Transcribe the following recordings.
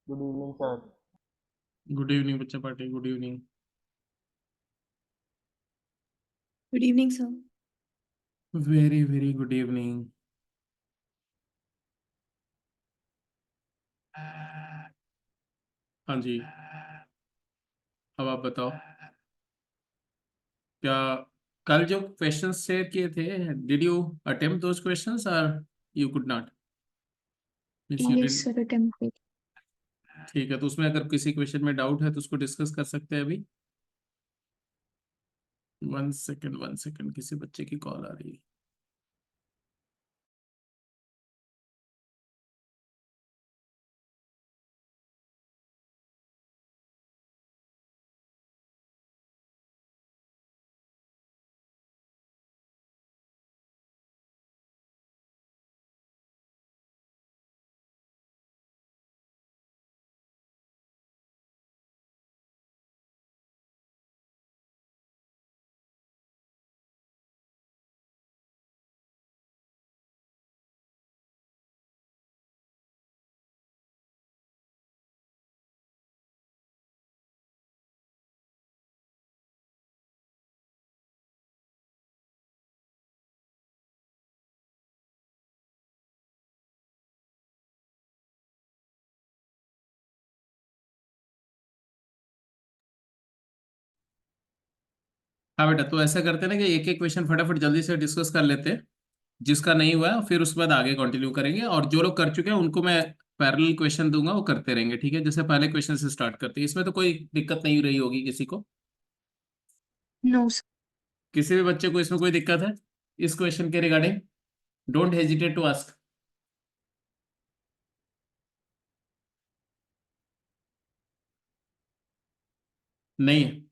Good evening sir. Good evening बच्चा party. Good evening. Good evening sir. Very very good evening. हाँ जी, अब आप बताओ, क्या कल जो क्वेश्चंस शेयर किए थे, did you attempt those questions और you could not, means you yes did? Sir, attempt. ठीक है, तो उसमें अगर किसी क्वेश्चन में डाउट है तो उसको डिस्कस कर सकते हैं अभी। 1 सेकेंड 1 सेकेंड, किसी बच्चे की कॉल आ रही है। हाँ बेटा, तो ऐसा करते हैं ना कि एक एक क्वेश्चन फटाफट जल्दी से डिस्कस कर लेते हैं। जिसका नहीं हुआ है फिर उसके बाद आगे कंटिन्यू करेंगे, और जो लोग कर चुके हैं उनको मैं पैरेलल क्वेश्चन दूंगा, वो करते रहेंगे। ठीक है, जैसे पहले क्वेश्चन से स्टार्ट करते हैं। इसमें तो कोई दिक्कत नहीं रही होगी किसी को? No sir. किसी भी बच्चे को इसमें कोई दिक्कत है इस क्वेश्चन के regarding? Don't hesitate to ask. नहीं है?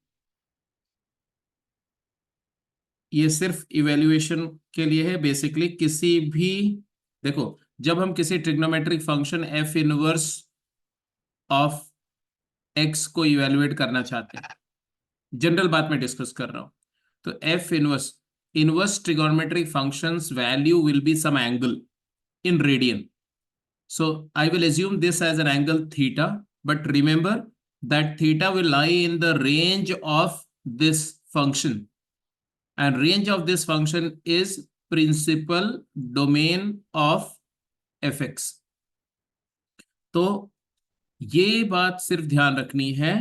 ये सिर्फ इवेल्युएशन के लिए है बेसिकली। किसी भी, देखो, जब हम किसी trigonometric function F inverse of x को इवेल्युएट करना चाहते हैं, जनरल बात में डिस्कस कर रहा हूं, तो F inverse, inverse trigonometric functions value will be some angle in radian. So I will assume this as an angle theta, but remember that theta will lie in the range of this function, and range of this function is principal domain of fx. तो ये बात सिर्फ ध्यान रखनी है,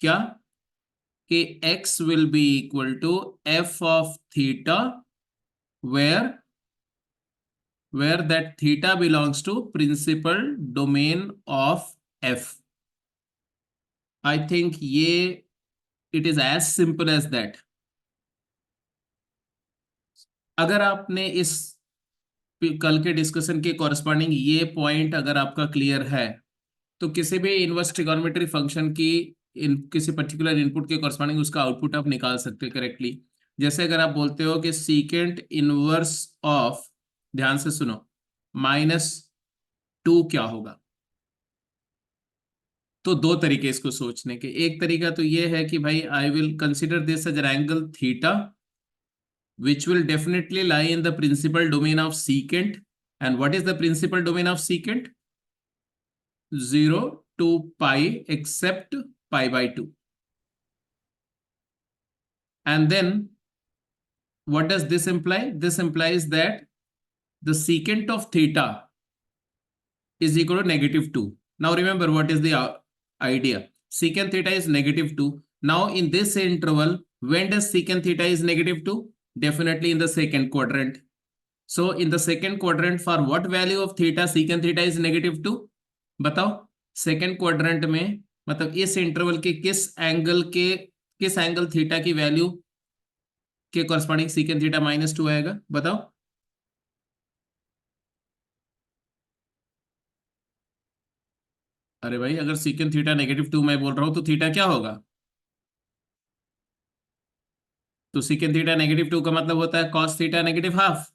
क्या, कि x will be equal to f of theta where that theta belongs to principal domain of f. I think ये it is as simple as that. अगर आपने इस कल के डिस्कशन के कॉरस्पॉन्डिंग ये पॉइंट अगर आपका क्लियर है, तो किसी भी इनवर्स ट्रिगोनोमेट्री फंक्शन की इन किसी पर्टिकुलर इनपुट के कॉरस्पॉन्डिंग उसका आउटपुट आप निकाल सकते हैं करेक्टली। जैसे अगर आप बोलते हो कि सीकेंट इनवर्स ऑफ, ध्यान से सुनो, -2 क्या होगा, तो दो तरीके इसको सोचने के। एक तरीका तो ये है कि भाई I will consider this as an angle theta which will definitely lie in the principal domain of secant. And what is the principal domain of secant? 0 to pi except pi by 2. And then what does this imply? This implies that the secant of theta is equal to -2. Now remember what is the idea. Secant theta is -2. Now in this interval, when does secant theta is -2? Definitely in the second quadrant. So in the second quadrant, for what value of theta secant theta is -2? बताओ, second quadrant में, मतलब इस interval के किस angle theta की value के corresponding secant theta -2 आएगा? बताओ। अरे भाई, अगर सीकेंट थीटा -2 मैं बोल रहा हूं तो थीटा क्या होगा? तो सीकेंट थीटा -2 का मतलब होता है cos theta -half.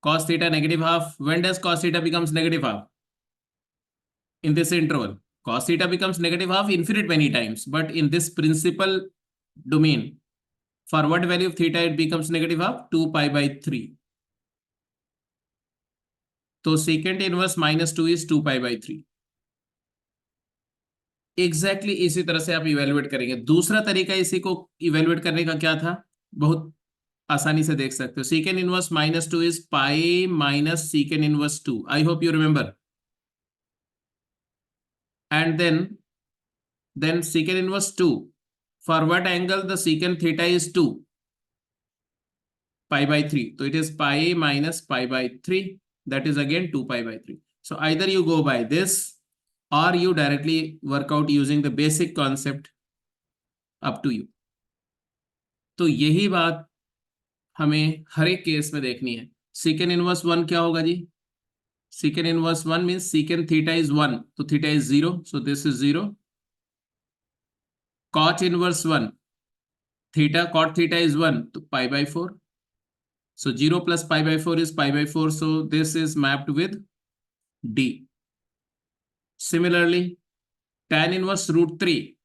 Cos theta -half, when does cos theta becomes -half? In this interval, cos theta becomes -half infinite many times, but in this principal domain, for what value of theta it becomes -half? 2 pi by 3. तो secant inverse -2 is 2 pi by 3. Exactly इसी तरह से आप evaluate करेंगे। दूसरा तरीका इसी को इवेलुएट करने का क्या था, बहुत आसानी से देख सकते हो। सीकेंड inverse minus two is pi minus सीकेंड inverse two, I hope you remember. And then secant inverse 2, for what angle the secant theta is 2? Pi by 3, so it is pi minus pi by 3, that is again 2 pi by 3. So either you go by this or you directly work out using the basic concept, up to you. तो यही बात हमें हर एक case में देखनी है। secant inverse 1 क्या होगा जी? secant inverse 1 means secant theta is 1, तो theta is 0, so this is 0. cot inverse 1, theta cot theta is 1, तो pi by 4. So 0 plus pi by 4 is pi by 4. So this is mapped with D. Similarly, tan inverse root 3.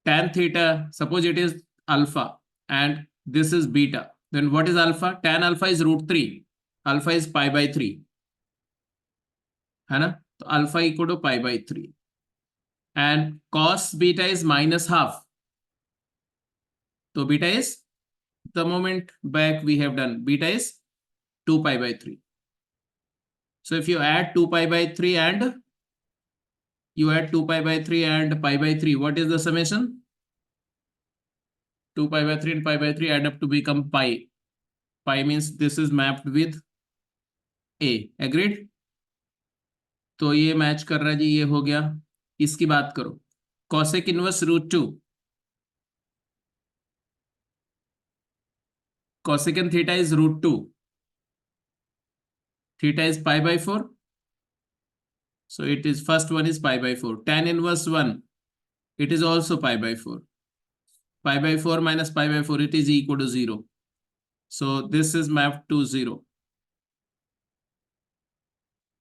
Tan theta, suppose it is alpha and this is beta. Then what is alpha? Tan alpha is root 3. Alpha is pi by 3. है ना? तो alpha equal to pi by 3. And cos beta is minus half. So beta is, the moment back we have done, beta is 2 pi by 3. So if you add 2 pi by 3 and you add 2 pi by 3 and pi by 3, what is the summation? 2 pi by 3 and pi by 3 add up to become pi. Pi means this is mapped with A. Agreed? तो ये match कर रहा है जी, ये हो गया। इसकी बात करो, cosec inverse root 2. Cosecant theta is root 2. Theta is pi by 4. So it is, first one is pi by 4. Tan inverse 1, it is also pi by 4. Pi by 4 minus pi by 4, it is equal to 0. So this is mapped to 0.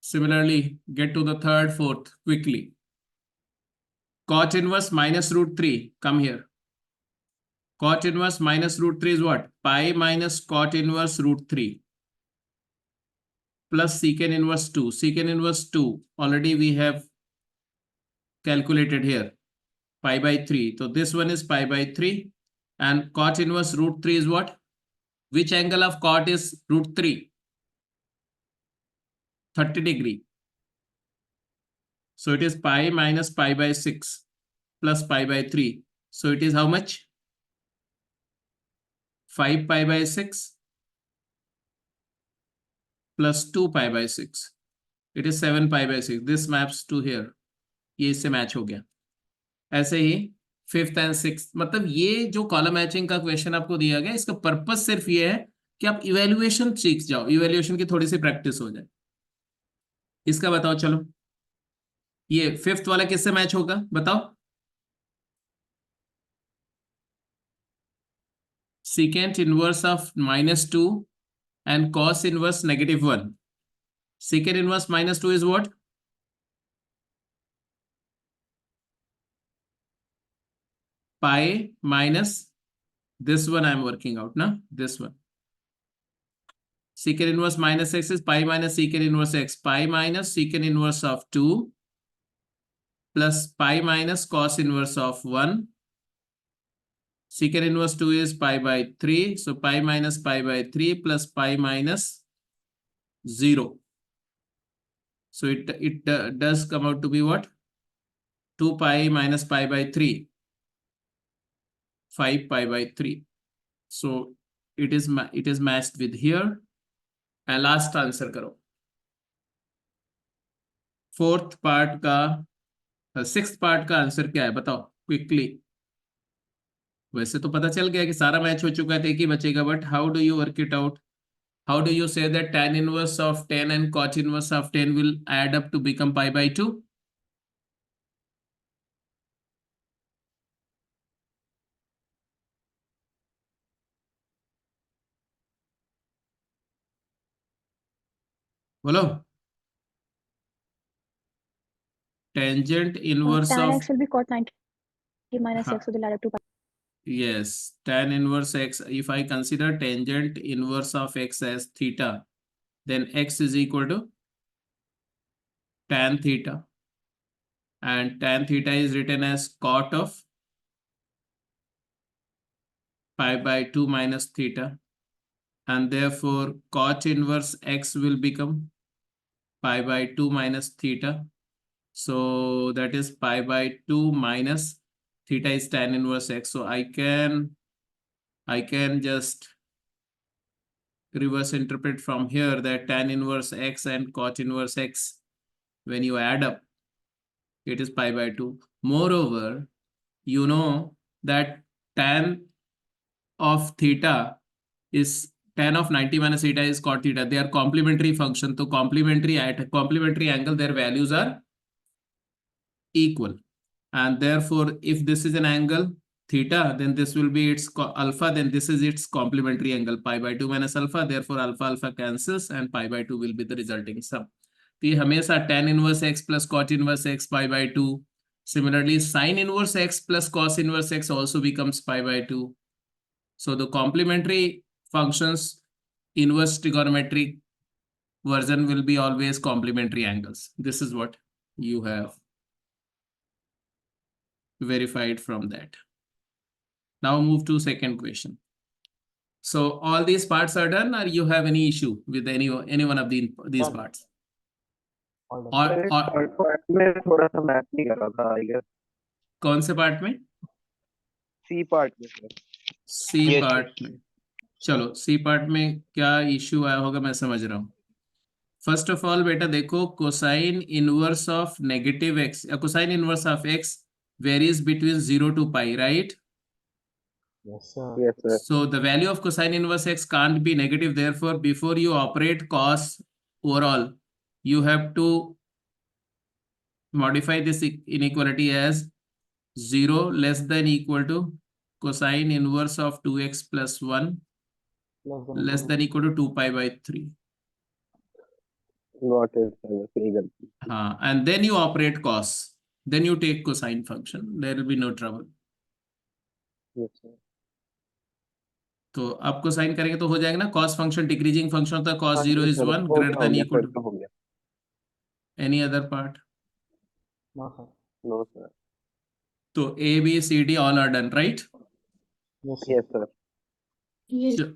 Similarly, get to the third, fourth quickly. Cot inverse minus root 3, come here. Cot inverse minus root 3 is what? Pi minus cot inverse root 3 plus secant inverse 2. Secant inverse 2, already we have calculated here, pi by 3. So this one is pi by 3. And cot inverse root 3 is what? Which angle of cot is root 3? 30 degree. So it is pi minus pi by 6 plus pi by 3. So it is how much? 5 pi by 6 plus 2 pi by 6. It is 7 pi by 6. This maps to here. ये इससे match हो गया। ऐसे ही fifth and sixth, मतलब ये जो column matching का question आपको दिया गया, इसका पर्पस सिर्फ ये है कि आप इवेल्युएशन सीख जाओ, इवेल्युएशन की थोड़ी सी प्रैक्टिस हो जाए। इसका बताओ, चलो ये फिफ्थ वाला किससे मैच होगा बताओ? Secant inverse of minus 2 and cos inverse negative 1. Secant inverse minus 2 is what? Pi minus this one I am working out, na? This one. Secant inverse minus x is pi minus secant inverse x. Pi minus secant inverse of 2 plus pi minus cos inverse of 1. Secant inverse 2 is pi by 3. So pi minus pi by 3 plus pi minus 0. So it does come out to be what? 2 pi minus pi by 3. 5 pi by 3. So it is matched with here. And last answer करो। Fourth part का, sixth part का answer क्या है बताओ quickly. वैसे तो पता चल गया कि सारा मैच हो चुका है, तो एक ही बचेगा, but how do you work it out? How do you say that tan inverse of 10 and cot inverse of 10 will add up to become pi by 2? बोलो। Tangent inverse tan of, x will be cot 90 minus हाँ, x will add up to pi. yes, tan inverse x, if I consider tangent inverse of x as theta, then x is equal to tan theta. and tan theta is written as cot of pi by 2 minus theta, and therefore cot inverse x will become pi by 2 minus theta. So that is pi by 2 minus theta is tan inverse x. So I can just reverse interpret from here that tan inverse x and cot inverse x, when you add up, it is pi by 2. Moreover, you know that tan of theta is tan of 90 minus theta is cot theta. They are complementary function. So complementary at a complementary angle, their values are equal. And therefore, if this is an angle theta, then this will be its alpha, then this is its complementary angle pi by 2 minus alpha. Therefore, alpha alpha cancels and pi by 2 will be the resulting sum. तो ये हमेशा tan inverse x plus cot inverse x pi by 2. Similarly, sin inverse x plus cos inverse x also becomes pi by 2. So the complementary functions inverse trigonometric version will be always complementary angles. This is what you have verified from that. Now move to second question. So all these parts are done, or you have any issue with any one of these Done. parts? All done. और part में थोड़ा सा math नहीं कर रहा था I guess कौन से पार्ट में? सी पार्ट में सर सी Yes, पार्ट में. चलो सी पार्ट में क्या इश्यू आया होगा मैं समझ रहा हूँ. फर्स्ट ऑफ ऑल बेटा देखो, cosine inverse of negative x या cosine inverse of x varies between 0 to pi, right? Yes, sir. Yes sir So the value of cosine inverse x can't be negative. Therefore, before you operate cos overall, you have to modify this inequality as 0 less than equal to cosine inverse of 2x plus 1 less than equal to 2 pi by 3. Not it sir सही गलती हाँ, and then you operate cos. Then you take cosine function. There will be no trouble. Yes sir तो अब cosine करेंगे तो हो जाएगा ना, cos फंक्शन डिक्रीजिंग फंक्शन होता है, cos 0 is 1 हो greater than गया equal सर to हो गया any other part. No, sir. No sir तो A, B, C, D all are done, right? Yes, sir. Yes sir Yes. So,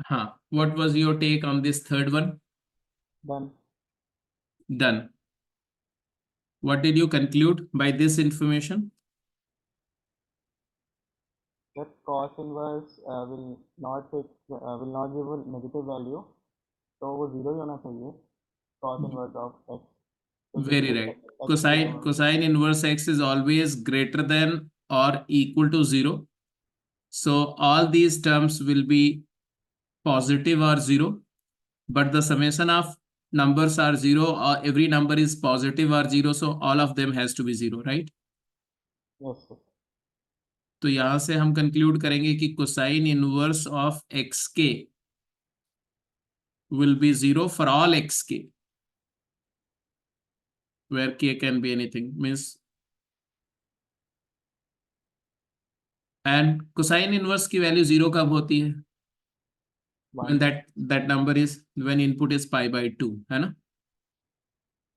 हाँ, what was your take on this third one? Done. Done. What did you conclude by this information? That cos inverse will not give a negative value, तो वो 0 ही होना चाहिए. Cos inverse of x. So Very this is right. x Cosine inverse x is always greater than or equal to 0. So all these terms will be positive or 0, but the summation of numbers are 0 or every number is positive or 0, so all of them has to be 0, right? Yes, sir. तो यहां से हम conclude करेंगे कि cosine inverse of x के will be 0 for all xk, where k can be anything, means, and cosine inverse की value 0 कब होती है? When One. that number is, when input is pi by 2, है ना,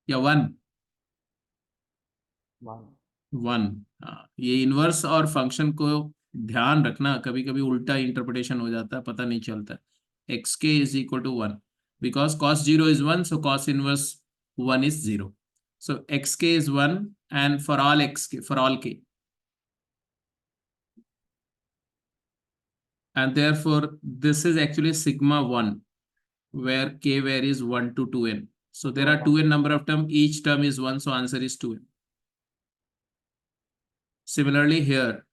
या 1? One. 1. हाँ, ये इनवर्स और फंक्शन को ध्यान रखना, कभी कभी उल्टा इंटरप्रिटेशन हो जाता है, पता नहीं चलता. एक्स के is equal to 1 because cos 0 is 1, so cos inverse 1 is 0. So xk is 1 and for all xk, for all k. And therefore this is actually sigma 1 where k varies 1 to 2n. So there are 2n number of terms, each term is 1, so answer is 2n. Similarly here,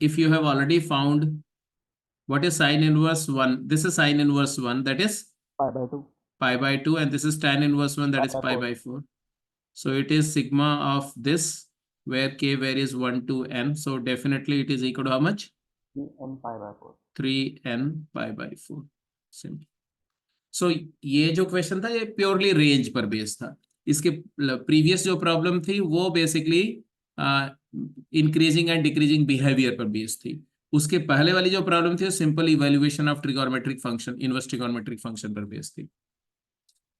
if you have already found what is sine inverse 1, this is sine inverse 1, that is Pi by 2. pi by 2, and this is tan inverse 1, that is Pi pi by by 4. So it is sigma of this where k varies 1 to n. So definitely it is equal to how much? 3n pi by 4. 3n pi by 4. Simple. So ये जो question था ये purely range पर base था. इसके previous जो problem थी वो basically increasing and decreasing behaviour पर बेस थी. उसके पहले वाली जो प्रॉब्लम थी वो simple evaluation of trigonometric function, inverse trigonometric function पर बेस थी.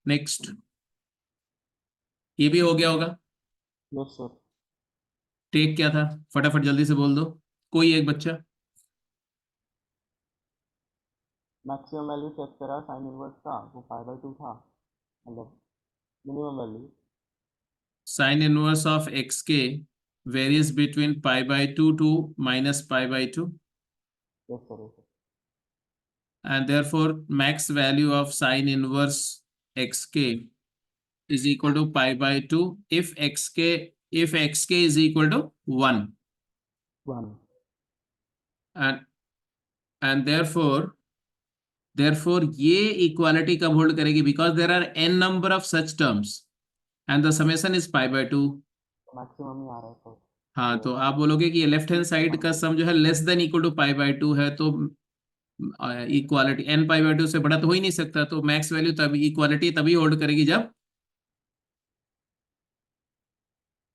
नेक्स्ट, ये भी हो गया होगा। Yes sir. टेक क्या था, फटाफट जल्दी से बोल दो, कोई एक बच्चा। मैक्सिमम वैल्यू चेक करा साइन इनवर्स का, वो पाई बाय 2 था, मतलब minimum value. Sine inverse of x के varies between pi by 2 to minus pi by 2, yes sir yes sir. and therefore max value of sine inverse xk is equal to pi by 2 if xk is equal to 1, 1 and therefore ये equality कब hold करेगी, because there are n number of such terms and the summation is pi by 2। Maximum ही आ रहा है sir. हाँ, तो आप बोलोगे कि ये लेफ्ट हैंड साइड का सम जो है less than equal to pi by 2 है, तो इक्वालिटी n पाई बाय 2 से बड़ा तो हो ही नहीं सकता, तो मैक्स वैल्यू तभी, इक्वालिटी तभी होल्ड करेगी जब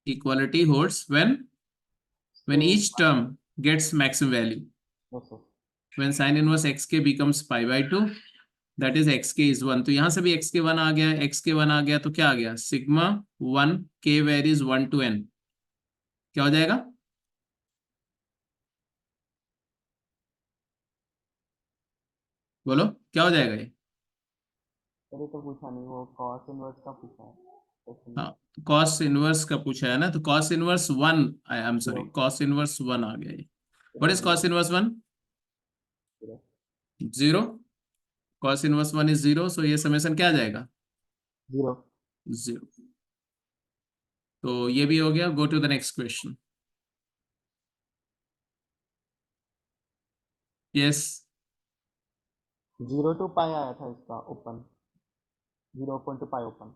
equality holds when each term gets maximum value. Yes sir. When sin inverse xk becomes pi by 2, that is xk is 1. तो यहां से भी xk 1 आ गया, xk 1 आ गया, तो क्या आ गया, sigma 1 k varies 1 to n, क्या हो जाएगा, बोलो क्या हो जाएगा ये। सर ये तो पूछा नहीं, वो कॉस इनवर्स का पूछा है क्वेश्चन। हाँ, cos इनवर्स का पूछा है ना, तो cos inverse 1, I am sorry, cos inverse 1 आ गया ये। What is cos inverse 1? 0। cos inverse 1 is 0, सो ये समेशन क्या आ जाएगा, 0। 0। तो ये भी हो गया। Go to the next question. Yes, 0 to pi आया था इसका open, 0 open to pi open.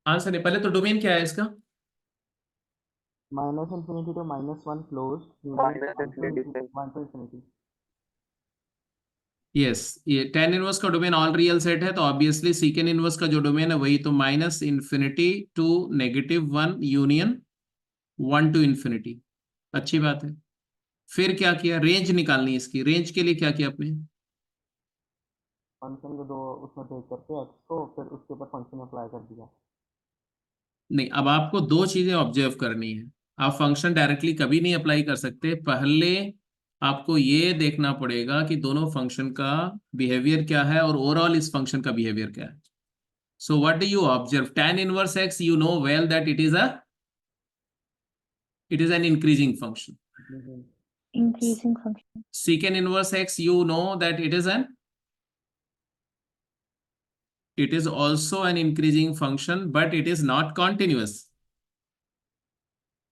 Answer नहीं, पहले तो डोमेन क्या है इसका, minus infinity to -1 close, Minus infinity से 1 टू इन्फिनिटी। यस, ये tan इनवर्स का डोमेन ऑल रियल सेट है, तो ऑब्वियसली सीकेंड इनवर्स का जो डोमेन है वही, तो minus infinity to -1 union 1 to infinity. अच्छी बात है। फिर क्या किया, रेंज निकालनी है इसकी, रेंज के लिए क्या किया आपने, फंक्शन को दो उसमें टेक करके एक्स को, फिर उसके ऊपर फंक्शन अप्लाई कर दिया। नहीं, अब आपको दो चीजें ऑब्जर्व करनी है। आप फंक्शन डायरेक्टली कभी नहीं अप्लाई कर सकते, पहले आपको ये देखना पड़ेगा कि दोनों फंक्शन का बिहेवियर क्या है और ओवरऑल इस फंक्शन का बिहेवियर क्या है। So what do you observe, tan inverse x, you know well that it is an increasing function. Increasing function. Secant inverse x, you know that it is also an increasing function, but it is not continuous.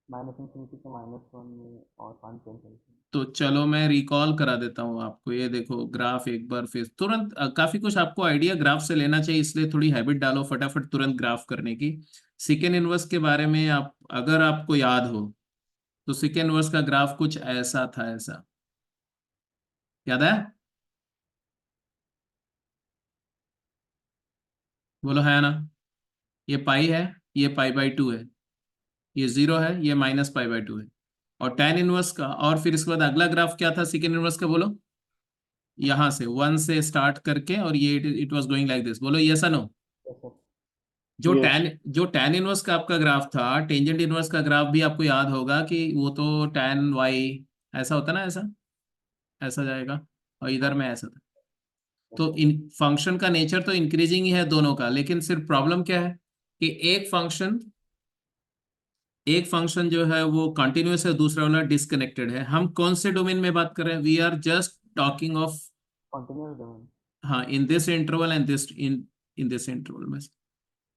Minus infinity से -1 में और 1 to infinity. तो चलो मैं recall करा देता हूँ आपको, ये देखो ग्राफ एक बार फिर तुरंत, काफी कुछ आपको आइडिया ग्राफ से लेना चाहिए, इसलिए थोड़ी हैबिट डालो फटाफट तुरंत ग्राफ करने की। सेकेंड इनवर्स के बारे में आप अगर आपको याद हो तो सेकेंड इनवर्स का ग्राफ कुछ ऐसा था, ऐसा याद है, बोलो है ना, ये पाई है, ये पाई बाय 2 है, ये 0 है, ये माइनस पाई बाय 2 है, और tan इनवर्स का, और फिर इसके बाद अगला ग्राफ क्या था सेकेंड इनवर्स का, बोलो, यहां से 1 से स्टार्ट करके, और ये it was going like this, बोलो यस और नो। Yes. जो tan इनवर्स का आपका ग्राफ था, टेंजेंट इनवर्स का ग्राफ भी आपको याद होगा कि वो तो tan y ऐसा होता ना, ऐसा ऐसा जाएगा, और इधर में ऐसा था। तो इन फंक्शन का नेचर तो इंक्रीजिंग ही है दोनों का, लेकिन सिर्फ प्रॉब्लम क्या है कि एक फंक्शन जो है वो कंटिन्यूअस है, दूसरा वाला डिस्कनेक्टेड है। हम कौन से डोमेन में बात कर रहे हैं, we are just talking of, continuous domain. हाँ, in this interval and this in this interval में,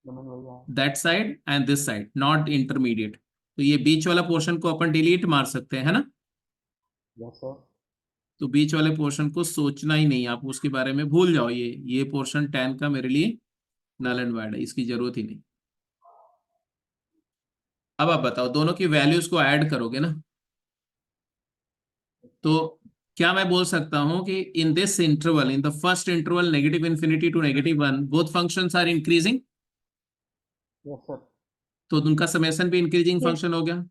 डोमेन वही है। That side and this side, not intermediate. तो ये बीच वाला पोर्शन को अपन डिलीट मार सकते हैं, है ना, यस सर। तो बीच वाले पोर्शन को सोचना ही नहीं, आप उसके बारे में भूल जाओ, ये पोर्शन tan का मेरे लिए नल एंड वाइड है, इसकी जरूरत ही नहीं। अब आप बताओ, दोनों की वैल्यूज को ऐड करोगे ना, तो क्या मैं बोल सकता हूं कि in this interval, in the first interval negative infinity to -1, both functions are increasing, yes sir. तो उनका समेशन भी इंक्रीजिंग Yes. फंक्शन हो गया।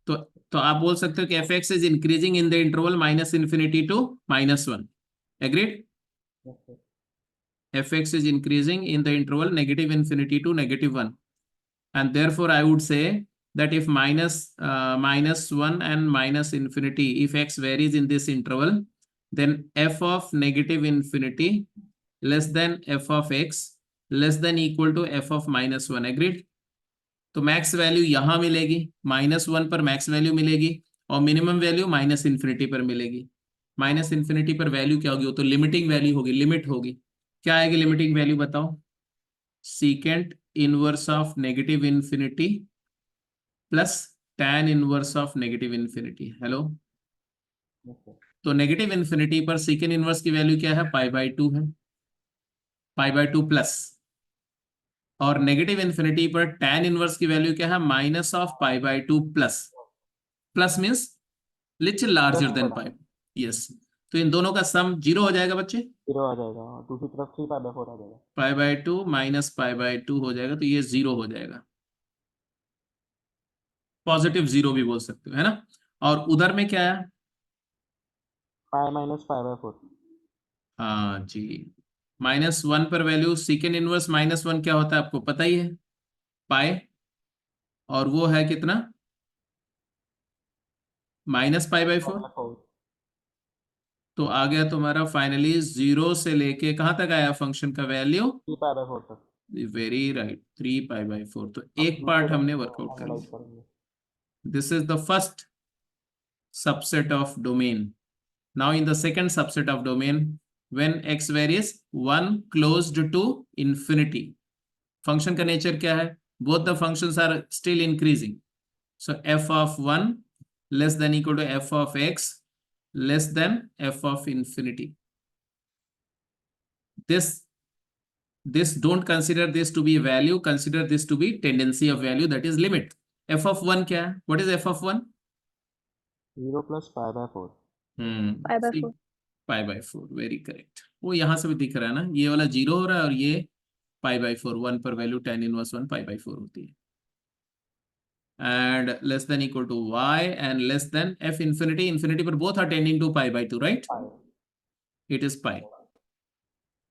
तो तो आप बोल सकते हो कि F x is increasing in the interval -∞ to -1. Agreed? Yes, sir. fx is increasing in the interval -∞ to -1, and therefore I would say that if -1 and -∞, if x varies in this interval, then f of -∞ less than f of x less than equal to f of -1. agreed? तो max value यहां मिलेगी, -1 पर max value मिलेगी और minimum value -∞ पर मिलेगी. -∞ पर value क्या होगी? वो तो लिमिटिंग वैल्यू होगी, लिमिट होगी. क्या आएगी लिमिटिंग वैल्यू बताओ? Secant inverse of -∞ plus tan inverse of -∞. Hello, Yes, sir. तो -∞ पर सीकेंट इनवर्स की वैल्यू क्या है? π/2 है, π/2 प्लस. और -∞ पर tan इनवर्स की वैल्यू क्या है? -π/2 plus. Plus means little larger than pi. Yes, तो इन दोनों का सम 0 हो जाएगा बच्चे. 0 आ जाएगा, और दूसरी तरफ 3π/4 आ जाएगा. π/2 माइनस π/2 हो जाएगा, तो ये 0 हो जाएगा. पॉजिटिव 0 भी बोल सकते हो, है ना? और उधर में क्या है? π - π/4. हाँ जी, -1 पर वैल्यू सीकेंड इनवर्स -1 क्या होता है आपको पता ही है, पाई. और वो है कितना? -π/4. π/4. तो आ गया तुम्हारा फाइनली 0 से लेके कहां तक आया फंक्शन का वैल्यू? 3π/4 तक. Very right, 3π/4. तो अब एक दूसरे पार्ट हमने term को वर्कआउट कर analyze लिया. करेंगे. This is the first subset of domain. Now in the second subset of domain, when x varies 1 closed to infinity, function का nature क्या है? Both the functions are still increasing. So f of 1 less than equal to f of x less than f of infinity. This don't consider this to be value, consider this to be tendency of value, that is limit. f of 1 क्या है? What is f of 1? 0 + π/4. π/4. π/4, very correct. वो यहां से भी दिख रहा है ना, ये वाला 0 हो रहा है और ये π/4. 1 पर वैल्यू tan इनवर्स 1 π/4 होती है. And less than equal to y and less than f infinity. Infinity पर both are tending to π/2, right? Pi. It is pi.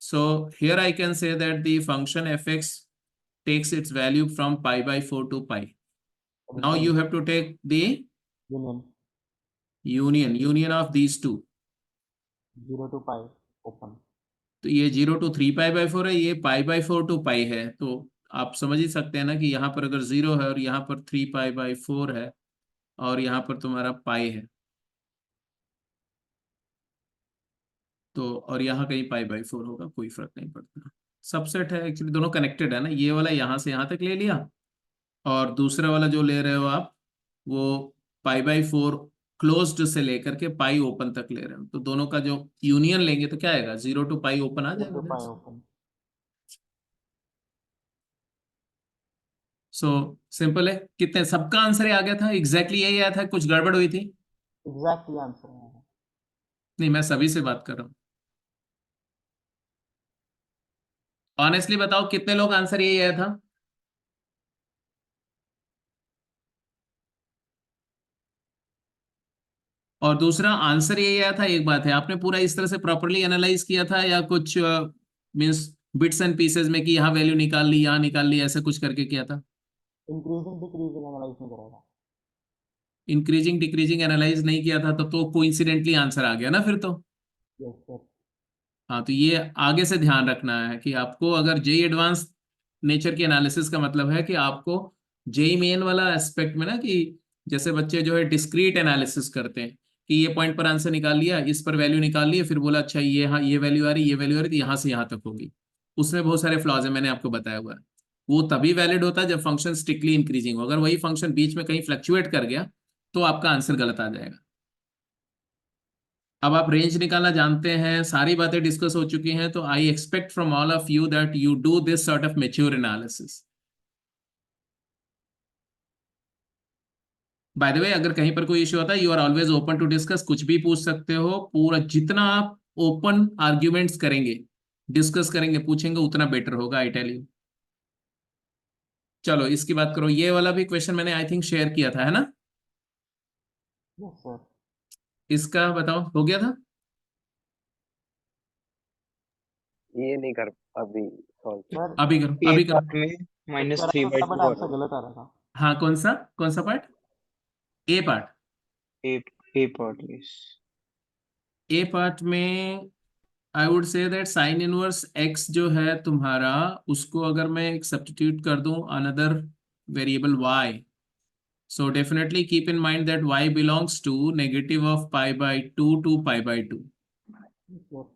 So here I can say that the function fx takes its value from π/4 to pi. Now you have to take the union of these two. 0 to pi open. तो ये 0 to 3π/4 है, ये π/4 to pi है. तो आप समझ ही सकते हैं ना कि यहाँ पर अगर 0 है और यहाँ पर 3π/4 है और यहाँ पर तुम्हारा पाई है, तो और यहाँ कहीं π/4 होगा, कोई फर्क नहीं पड़ता. सबसेट है एक्चुअली, दोनों कनेक्टेड है ना. ये वाला यहाँ से यहाँ तक ले लिया और दूसरा वाला जो ले रहे हो आप वो π/4 क्लोज्ड से लेकर के पाई ओपन तक ले रहे हो. तो दोनों का जो यूनियन लेंगे तो क्या आएगा? 0 to pi ओपन आ 0 to pi जाएगा. open. सो सिंपल है. कितने सबका आंसर ही आ गया था? एग्जैक्टली यही आया था, कुछ गड़बड़ हुई थी? Exactly answer है. नहीं, मैं सभी से बात कर रहा हूँ. ऑनेस्टली बताओ कितने लोग आंसर यही आया था? और दूसरा आंसर यही आया था, एक बात है, आपने पूरा इस तरह से प्रॉपरली एनालाइज किया था या कुछ मींस बिट्स एंड पीसेस में कि यहाँ वैल्यू निकाल ली, यहाँ निकाल ली, ऐसा कुछ करके किया था? Increasing decreasing analyze नहीं करेगा. इंक्रीजिंग डिक्रीजिंग एनालाइज नहीं किया था तो कोइंसिडेंटली आंसर आ गया ना फिर तो. Yes sir. हाँ, तो ये आगे से ध्यान रखना है कि आपको अगर जेई एडवांस नेचर की एनालिसिस का मतलब है कि आपको जेई मेन वाला एस्पेक्ट में ना, कि जैसे बच्चे जो है डिस्क्रीट एनालिसिस करते हैं कि ये पॉइंट पर आंसर निकाल लिया, इस पर वैल्यू निकाल ली, फिर बोला अच्छा ये, हाँ ये वैल्यू आ रही, ये वैल्यू आ रही, तो यहाँ से यहाँ तक होगी. उसमें बहुत सारे फ्लॉज है, मैंने आपको बताया हुआ है. वो तभी वैलिड होता है जब फंक्शन स्ट्रिक्टली इंक्रीजिंग हो. अगर वही फंक्शन बीच में कहीं फ्लक्चुएट कर गया तो आपका आंसर गलत आ जाएगा. अब आप रेंज निकालना जानते हैं, सारी बातें डिस्कस हो चुकी हैं, तो I expect from all of you that you do this sort of mature analysis. By the way, अगर कहीं पर कोई इश्यू होता है, you are always open to discuss. कुछ भी पूछ सकते हो. पूरा जितना आप ओपन आर्ग्यूमेंट्स करेंगे, डिस्कस करेंगे, पूछेंगे, उतना बेटर होगा, आई टेल यू. चलो इसकी बात करो. ये वाला भी क्वेश्चन मैंने आई थिंक शेयर किया था, है ना? Yes sir. इसका बताओ, हो गया था? ये नहीं कर अभी सॉल्व। सर अभी करो, ए अभी करो। पार्ट में इसका -3/2 बट आ आंसर रहा गलत आ रहा था। हाँ, कौन सा पार्ट? ए पार्ट। है। ए पार्ट यस। ए पार्ट में I would say that sine inverse x जो है तुम्हारा, उसको अगर मैं एक सब्स्टिट्यूट कर दूं another variable Y, so definitely keep in mind that y belongs to negative of pi by 2 to pi by 2, Yes,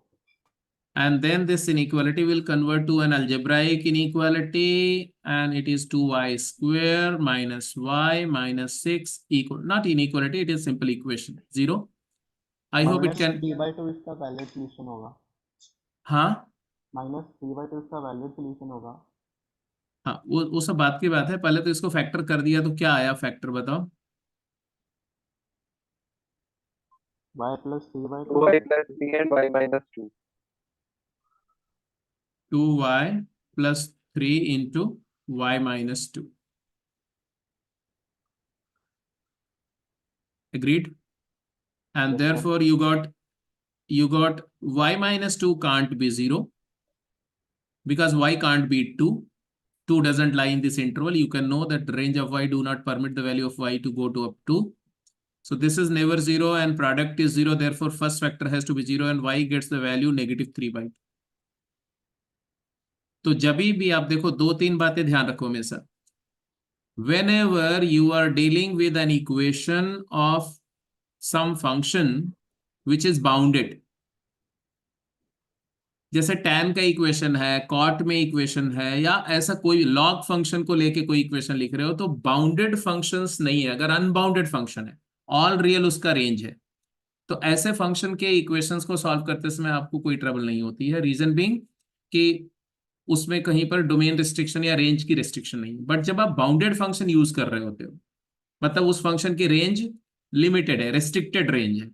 and then this inequality will convert to an algebraic inequality, and it is 2y square minus y minus 6 equal, not inequality, it is simple equation 0. I hope it can. -3/2 इसका valid solution होगा। हाँ -3/2 इसका valid solution होगा। हाँ, वो सब बात की बात है, पहले तो इसको फैक्टर कर दिया तो क्या आया फैक्टर बताओ? y + 3/2 2y plus 3 and y minus 2. 2y plus 3 into y minus 2. Agreed? And Yes, sir. therefore you got y minus 2 can't be 0 because y can't be 2. 2 doesn't lie in this interval. You can know that the range of y do not permit the value of y to go to up to. So this is never 0 and product is 0. Therefore, first factor has to be 0 and y gets the value -3/2. तो जब भी आप देखो, दो तीन बातें ध्यान रखो हमेशा। Whenever you are dealing with an equation of some function which is bounded, जैसे tan का इक्वेशन है, cot में इक्वेशन है, या ऐसा कोई log फंक्शन को लेके कोई इक्वेशन लिख रहे हो, तो बाउंडेड फंक्शंस नहीं है। अगर अनबाउंडेड फंक्शन है, ऑल रियल उसका रेंज है, तो ऐसे फंक्शन के इक्वेशंस को सॉल्व करते समय आपको कोई ट्रबल नहीं होती है। रीजन बीइंग कि उसमें कहीं पर डोमेन रिस्ट्रिक्शन या रेंज की रिस्ट्रिक्शन नहीं है। बट जब आप बाउंडेड फंक्शन यूज कर रहे होते हो, मतलब उस फंक्शन की रेंज लिमिटेड है, रेस्ट्रिक्टेड रेंज है,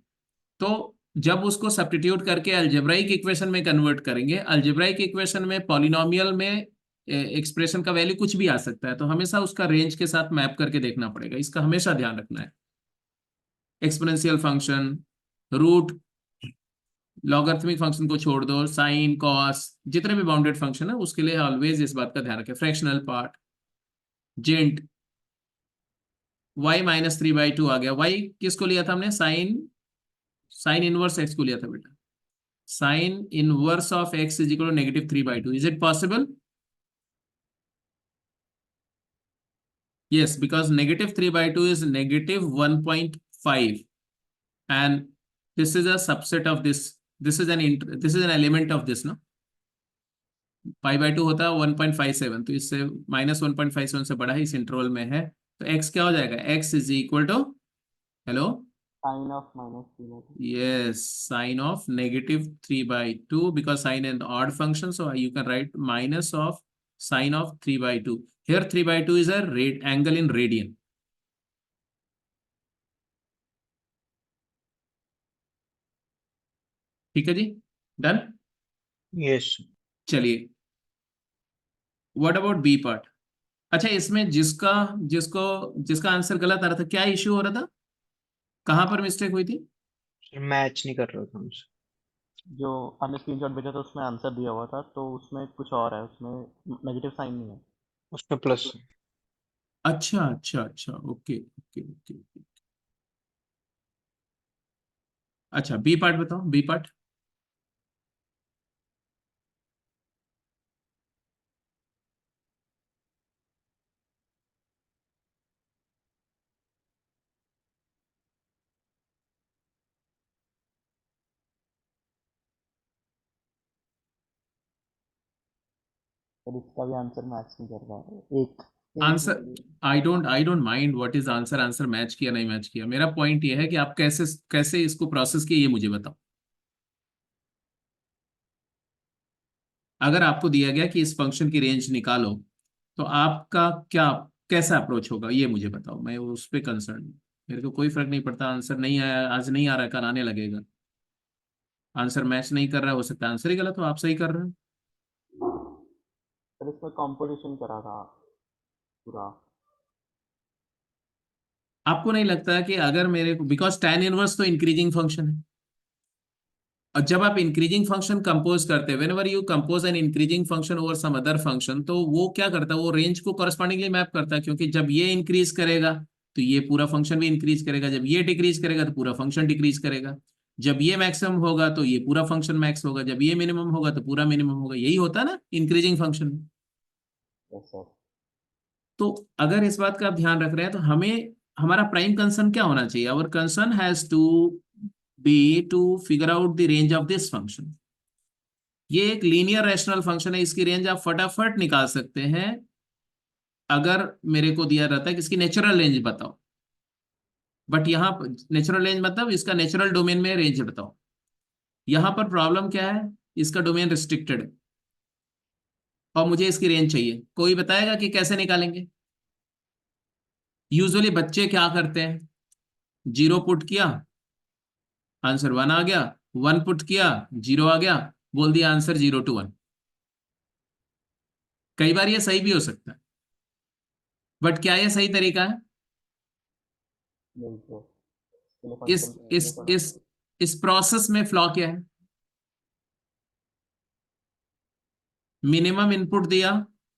तो जब उसको सब्स्टिट्यूट करके अलजेब्राइक इक्वेशन में कन्वर्ट करेंगे, अलजेब्राइक इक्वेशन में पॉलिनोमियल में एक्सप्रेशन का वैल्यू कुछ भी आ सकता है, तो हमेशा उसका रेंज के साथ मैप करके देखना पड़ेगा। इसका हमेशा ध्यान रखना है। Exponential function, root, logarithmic function को छोड़ दो, साइन, कॉस, जितने भी बाउंडेड फंक्शन है उसके लिए ऑलवेज इस बात का ध्यान रखें। फ्रैक्शनल पार्ट, जेंट, y -3/2 आ गया। y किसको लिया था हमने? साइन इनवर्स x को लिया था बेटा। Sine inverse of x is equal to -3/2। Is it possible? Yes, because -3/2 is -1.5, and this is a subset of this. This is an element of this, no? π/2 होता है 1.57, तो इससे -1.57 से बड़ा है, इस इंटरवल में है, तो x क्या हो जाएगा? x is equal to, hello, sin of -3/2। yes, sine of -3/2, because sine an odd function, so you can write minus of sine of 3/2. Here 3/2 is a angle in radian. ठीक है जी, done. Yes. चलिए, what about B part? अच्छा, इसमें जिसका जिसको जिसका answer गलत आ रहा था, क्या इश्यू हो रहा था? कहां पर मिस्टेक हुई थी? मैच नहीं कर रहा था हमसे। जो हमने स्क्रीनशॉट भेजा था उसमें आंसर दिया हुआ था, तो उसमें कुछ और है, उसमें नेगेटिव साइन नहीं है। उसमें प्लस। अच्छा अच्छा अच्छा, ओके ओके ओके। अच्छा, बी पार्ट बताओ, बी पार्ट। पर इसका भी आंसर मैच नहीं कर रहा है। एक answer, I don't mind what is answer. Answer match किया नहीं मैच किया, मेरा पॉइंट ये है कि आप कैसे कैसे इसको प्रोसेस किए, ये मुझे बताओ। अगर आपको दिया गया कि इस फंक्शन की रेंज निकालो, तो आपका क्या, कैसा अप्रोच होगा, ये मुझे बताओ। मैं उस पर कंसर्न, मेरे को कोई फर्क नहीं पड़ता। आंसर नहीं आया, आज नहीं आ रहा है, कल आने लगेगा। आंसर मैच नहीं कर रहा है, हो सकता है आंसर ही गलत हो, आप सही कर रहे हो। पर इसमें कंपोजिशन करा था पूरा। आपको नहीं लगता कि अगर मेरे को, बिकॉज tan इनवर्स तो इंक्रीजिंग फंक्शन है, और जब आप इंक्रीजिंग फंक्शन कंपोज करते हैं, whenever you compose an increasing function over some other function, तो वो क्या करता है, वो रेंज को कॉरस्पॉन्डिंगली मैप करता है, क्योंकि जब ये इंक्रीज करेगा तो ये पूरा फंक्शन भी इंक्रीज करेगा, जब ये डिक्रीज करेगा तो पूरा फंक्शन डिक्रीज करेगा, जब ये मैक्सिमम होगा तो ये पूरा फंक्शन मैक्स होगा, जब ये मिनिमम होगा तो पूरा मिनिमम होगा। यही होता है ना इंक्रीजिंग फंक्शन में। Yes sir. तो अगर इस बात का आप ध्यान रख रहे हैं तो हमें, हमारा प्राइम कंसर्न क्या होना चाहिए? Our concern has to be to figure out the range of this function. ये एक लीनियर रैशनल फंक्शन है, इसकी रेंज आप फटाफट निकाल सकते हैं अगर मेरे को दिया रहता है कि इसकी नेचुरल रेंज बताओ। बट यहाँ नेचुरल रेंज मतलब इसका नेचुरल डोमेन में रेंज बताओ। यहाँ पर प्रॉब्लम क्या है, इसका डोमेन रिस्ट्रिक्टेड है और मुझे इसकी रेंज चाहिए। कोई बताएगा कि कैसे निकालेंगे? यूजुअली बच्चे क्या करते हैं, 0 पुट किया, आंसर 1 आ गया, 1 पुट किया, 0 आ गया, बोल दिया आंसर 0 to 1। कई बार ये सही भी हो सकता है, बट क्या ये सही तरीका है? नहीं सर, इसके लिए इस फंक्शन इस इस इस प्रोसेस में फ्लॉ क्या है? मिनिमम इनपुट दिया,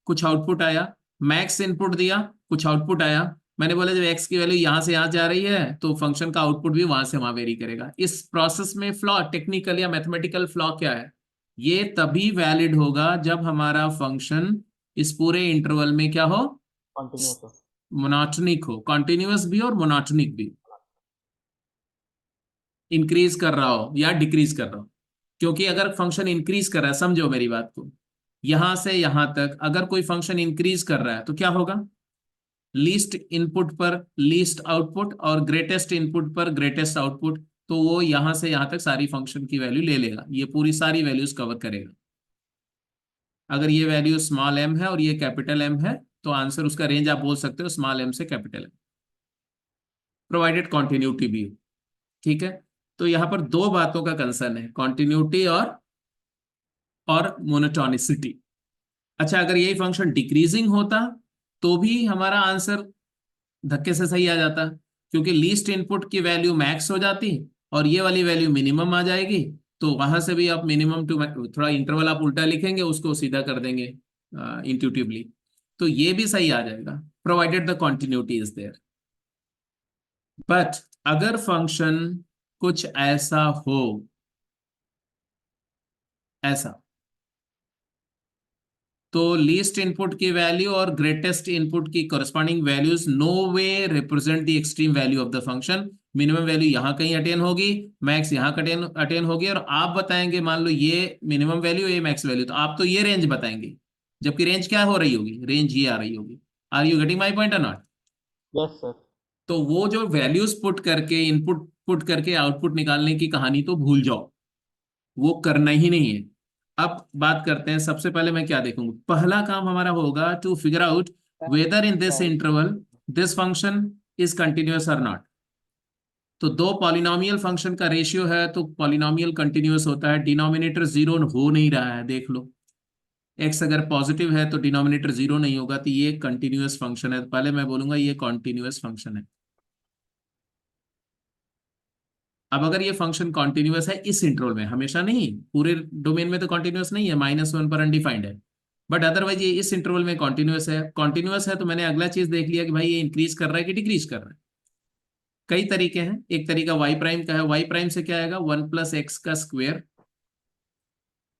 कुछ आउटपुट आया, मैक्स इनपुट दिया, कुछ आउटपुट आया। मैंने बोला जब एक्स की वैल्यू यहां से यहां जा रही है तो फंक्शन का आउटपुट भी वहां से वहां वेरी करेगा। इस प्रोसेस में फ्लॉ, टेक्निकल या मैथमेटिकल फ्लॉ क्या है? ये तभी वैलिड होगा जब हमारा फंक्शन इस पूरे इंटरवल में क्या हो, कंटिन्यूस हो। मोनोटोनिक हो, कॉन्टिन्यूअस भी और मोनोटोनिक भी, इंक्रीज कर रहा हो या डिक्रीज कर रहा हो। क्योंकि अगर फंक्शन इंक्रीज कर रहा है, समझो मेरी बात को, यहां से यहां तक अगर कोई फंक्शन इंक्रीज कर रहा है तो क्या होगा? लीस्ट इनपुट पर लीस्ट आउटपुट और ग्रेटेस्ट इनपुट पर ग्रेटेस्ट आउटपुट। तो वो यहां से यहां तक सारी फंक्शन की वैल्यू ले लेगा, ये पूरी सारी वैल्यूज कवर करेगा। अगर ये वैल्यू स्मॉल m है और ये कैपिटल M है तो आंसर, उसका रेंज आप बोल सकते हो स्मॉल m से कैपिटल M, प्रोवाइडेड कॉन्टिन्यूटी भी हो। ठीक है, तो यहां पर दो बातों का कंसर्न है, कॉन्टिन्यूटी और मोनोटोनिसिटी। अच्छा, अगर यही फंक्शन डिक्रीजिंग होता तो भी हमारा आंसर धक्के से सही आ जाता, क्योंकि लीस्ट इनपुट की वैल्यू मैक्स हो जाती और ये वाली वैल्यू मिनिमम आ जाएगी। तो वहां से भी आप मिनिमम टू, थोड़ा इंटरवल आप उल्टा लिखेंगे, उसको सीधा कर देंगे इंट्यूटिवली, तो ये भी सही आ जाएगा, provided the continuity is there. But अगर फंक्शन कुछ ऐसा हो, ऐसा, तो लीस्ट इनपुट की वैल्यू और ग्रेटेस्ट इनपुट की corresponding values no way represent the extreme value of the function. Minimum value यहां कहीं अटेन होगी, मैक्स यहां अटेन होगी, और आप बताएंगे मान लो ये मिनिमम वैल्यू, ये मैक्स वैल्यू, तो आप तो ये रेंज बताएंगे, जबकि रेंज क्या हो रही होगी, रेंज ये आ रही होगी। Are you getting my point और नॉट? Yes sir. तो वो जो वैल्यूज पुट करके, इनपुट पुट करके आउटपुट निकालने की कहानी तो भूल जाओ, वो करना ही नहीं है। अब बात करते हैं, सबसे पहले मैं क्या देखूंगा, पहला काम हमारा होगा to figure out whether in this interval this function is continuous और नॉट। तो दो पॉलिनोमियल फंक्शन का रेशियो है तो पॉलिनोमियल कंटिन्यूअस होता है, डिनोमिनेटर जीरो हो नहीं रहा है, देख लो। एक्स अगर पॉजिटिव है तो डिनोमिनेटर जीरो नहीं होगा, तो ये कंटिन्यूअस फंक्शन है। तो पहले मैं बोलूंगा ये कॉन्टिन्यूअस फंक्शन है। अब अगर ये फंक्शन कॉन्टिन्यूअस है इस इंटरवल में, हमेशा नहीं, पूरे डोमेन में तो कॉन्टिन्यूअस नहीं है, -1 पर अनडिफाइंड है, बट अदरवाइज ये इस इंटरवल में कॉन्टिन्यूअस है। कॉन्टिन्यूअस है तो मैंने अगला चीज देख लिया कि भाई ये इंक्रीज कर रहा है कि डिक्रीज कर रहा है। कई तरीके हैं, एक तरीका वाई प्राइम का है। वाई प्राइम से क्या आएगा, 1 + x का square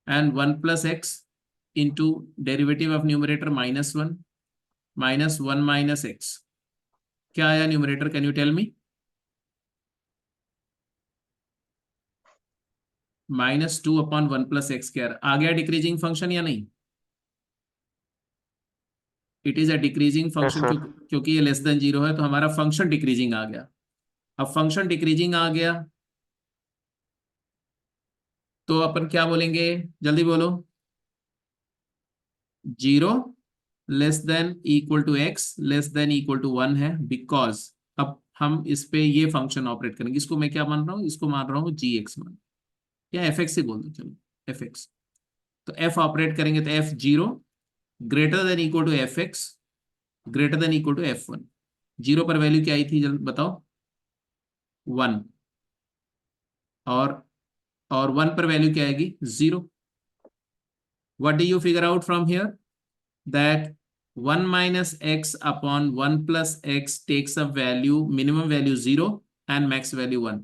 and 1 + x into derivative of numerator -1 -1 - x। क्या आया numerator, can you tell me? -2/1 + x²। आ गया डिक्रीजिंग फंक्शन या नहीं? It is a decreasing yes function, sir. क्योंकि ये लेस देन 0 है तो हमारा फंक्शन डिक्रीजिंग आ गया। अब फंक्शन डिक्रीजिंग आ गया तो अपन क्या बोलेंगे, जल्दी बोलो। 0 < x < 1 है, बिकॉज अब हम इस पे ये फंक्शन ऑपरेट करेंगे। इसको मैं क्या मान रहा हूँ, इसको मान रहा हूँ gx मान, या fx ही बोल दो, चलो fx। तो f ऑपरेट करेंगे तो f0 < f(x) < f(1). जीरो पर वैल्यू क्या आई थी, जल्द बताओ। 1। और 1 पर वैल्यू क्या आएगी, 0। What do you figure out from here, that 1 minus x upon 1 plus x takes a value, minimum value 0 and max value 1।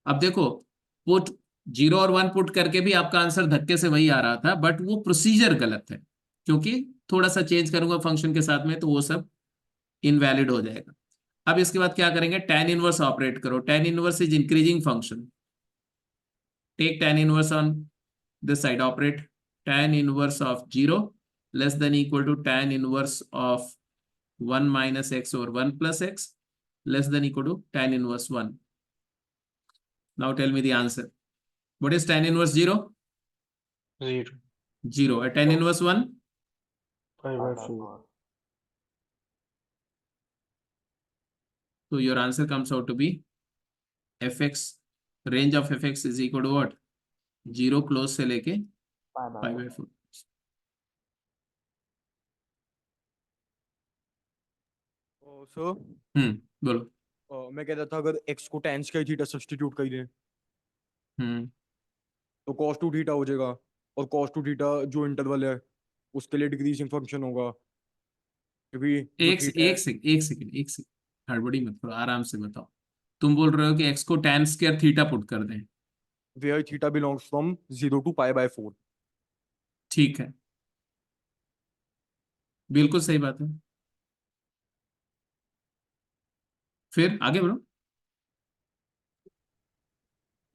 अब देखो, पुट 0 और 1 पुट करके भी आपका आंसर धक्के से वही आ रहा था, बट वो प्रोसीजर गलत है, क्योंकि थोड़ा सा चेंज करूंगा फंक्शन के साथ में तो वो सब इनवैलिड हो जाएगा। अब इसके बाद क्या करेंगे, tan इनवर्स ऑपरेट करो। tan inverse is increasing function, take tan inverse on this side, operate tan inverse of 0 less than equal to tan inverse of 1 minus x over 1 plus x less than equal to tan inverse 1. Now tell me the answer. What is tan inverse 0? 0. 0. And tan inverse 1? 5/4. So your answer comes out to be fx, range of fx is equal to what? 0 close से लेके 5/4. Sir बोलो। मैं कह रहा था अगर x को tan square theta substitute कर दें तो cos 2 थीटा हो जाएगा, और cos 2 थीटा जो इंटरवल है उसके लिए डिक्रीजिंग फंक्शन होगा, क्योंकि जो एक थीटा है सेकंड हड़बड़ी मत करो, आराम से बताओ। तुम बोल रहे हो कि x को tan स्क्वायर थीटा पुट कर दें। where theta belongs from 0 to π/4। ठीक है, बिल्कुल सही बात है। फिर आगे बढ़ो।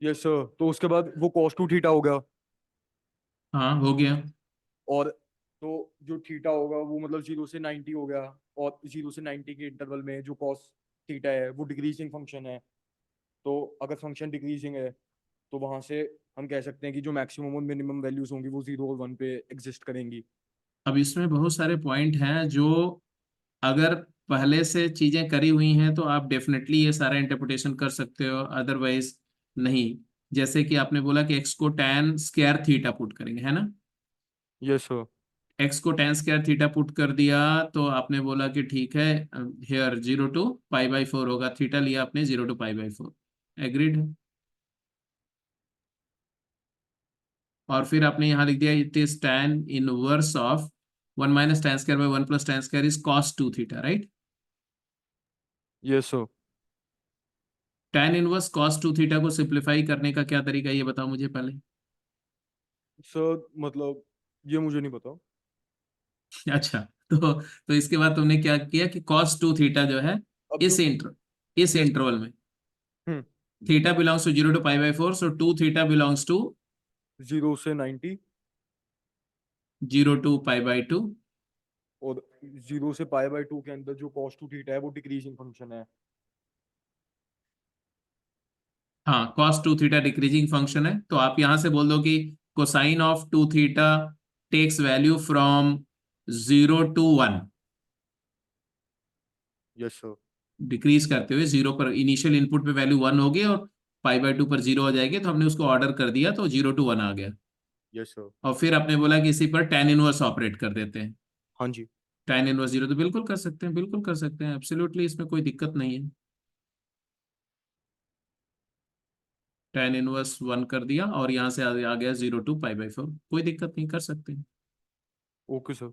यस सर, तो उसके बाद वो cos 2 थीटा हो गया, हाँ हो गया। और तो जो थीटा होगा वो मतलब 0 से 90 हो गया, और 0 से 90 के इंटरवल में जो cos थीटा है वो डिक्रीजिंग फंक्शन है। तो अगर फंक्शन डिक्रीजिंग है तो वहां से हम कह सकते हैं कि जो मैक्सिमम और मिनिमम वैल्यूज होंगी वो 0 और 1 पे एग्जिस्ट करेंगी। अब इसमें बहुत सारे पॉइंट हैं जो अगर पहले से चीजें करी हुई हैं तो आप डेफिनेटली ये सारा इंटरप्रिटेशन कर सकते हो, अदरवाइज नहीं। जैसे कि आपने बोला कि x को tan स्क्वायर थीटा पुट करेंगे, है ना। Yes sir. x को tan स्क्वायर थीटा पुट कर दिया तो आपने बोला कि ठीक है, हियर 0 to π/4 होगा, थीटा लिया आपने 0 to π/4, एग्रीड है। और फिर आपने यहाँ लिख दिया it is tan inverse of 1 minus tan square by 1 plus tan square is cos 2 theta, right. Yes sir. tan inverse cos 2 theta को सिंप्लीफाई करने का क्या तरीका है, ये बताओ मुझे पहले। सर मतलब ये मुझे नहीं पता। अच्छा, तो इसके बाद तुमने क्या किया कि cos 2 थीटा जो है अब इस इंटरवल में theta belongs to 0 to π/4, so 2 theta belongs to 0 से 90 0 to π/2, और 0 से π/2 के अंदर जो cos 2 थीटा है वो डिक्रीजिंग फंक्शन है। हाँ cos 2 थीटा डिक्रीजिंग फंक्शन है, तो आप यहां से बोल दो कि cosine of 2 theta takes value from 0 to 1, yes sir. Decrease करते हुए 0 पर इनिशियल इनपुट पे वैल्यू 1 होगी और π/2 पर 0 हो जाएगी, तो हमने उसको ऑर्डर कर दिया तो 0 to 1 आ गया। Yes sir. और फिर आपने बोला कि इसी पर tan इनवर्स ऑपरेट कर देते हैं। हाँ जी। tan इनवर्स 0 तो बिल्कुल कर सकते हैं, बिल्कुल कर सकते हैं, एब्सोल्युटली, इसमें कोई दिक्कत नहीं है। tan इनवर्स 1 कर दिया और यहाँ से आ गया 0 to π/4, कोई दिक्कत नहीं, कर सकते हैं। Okay sir.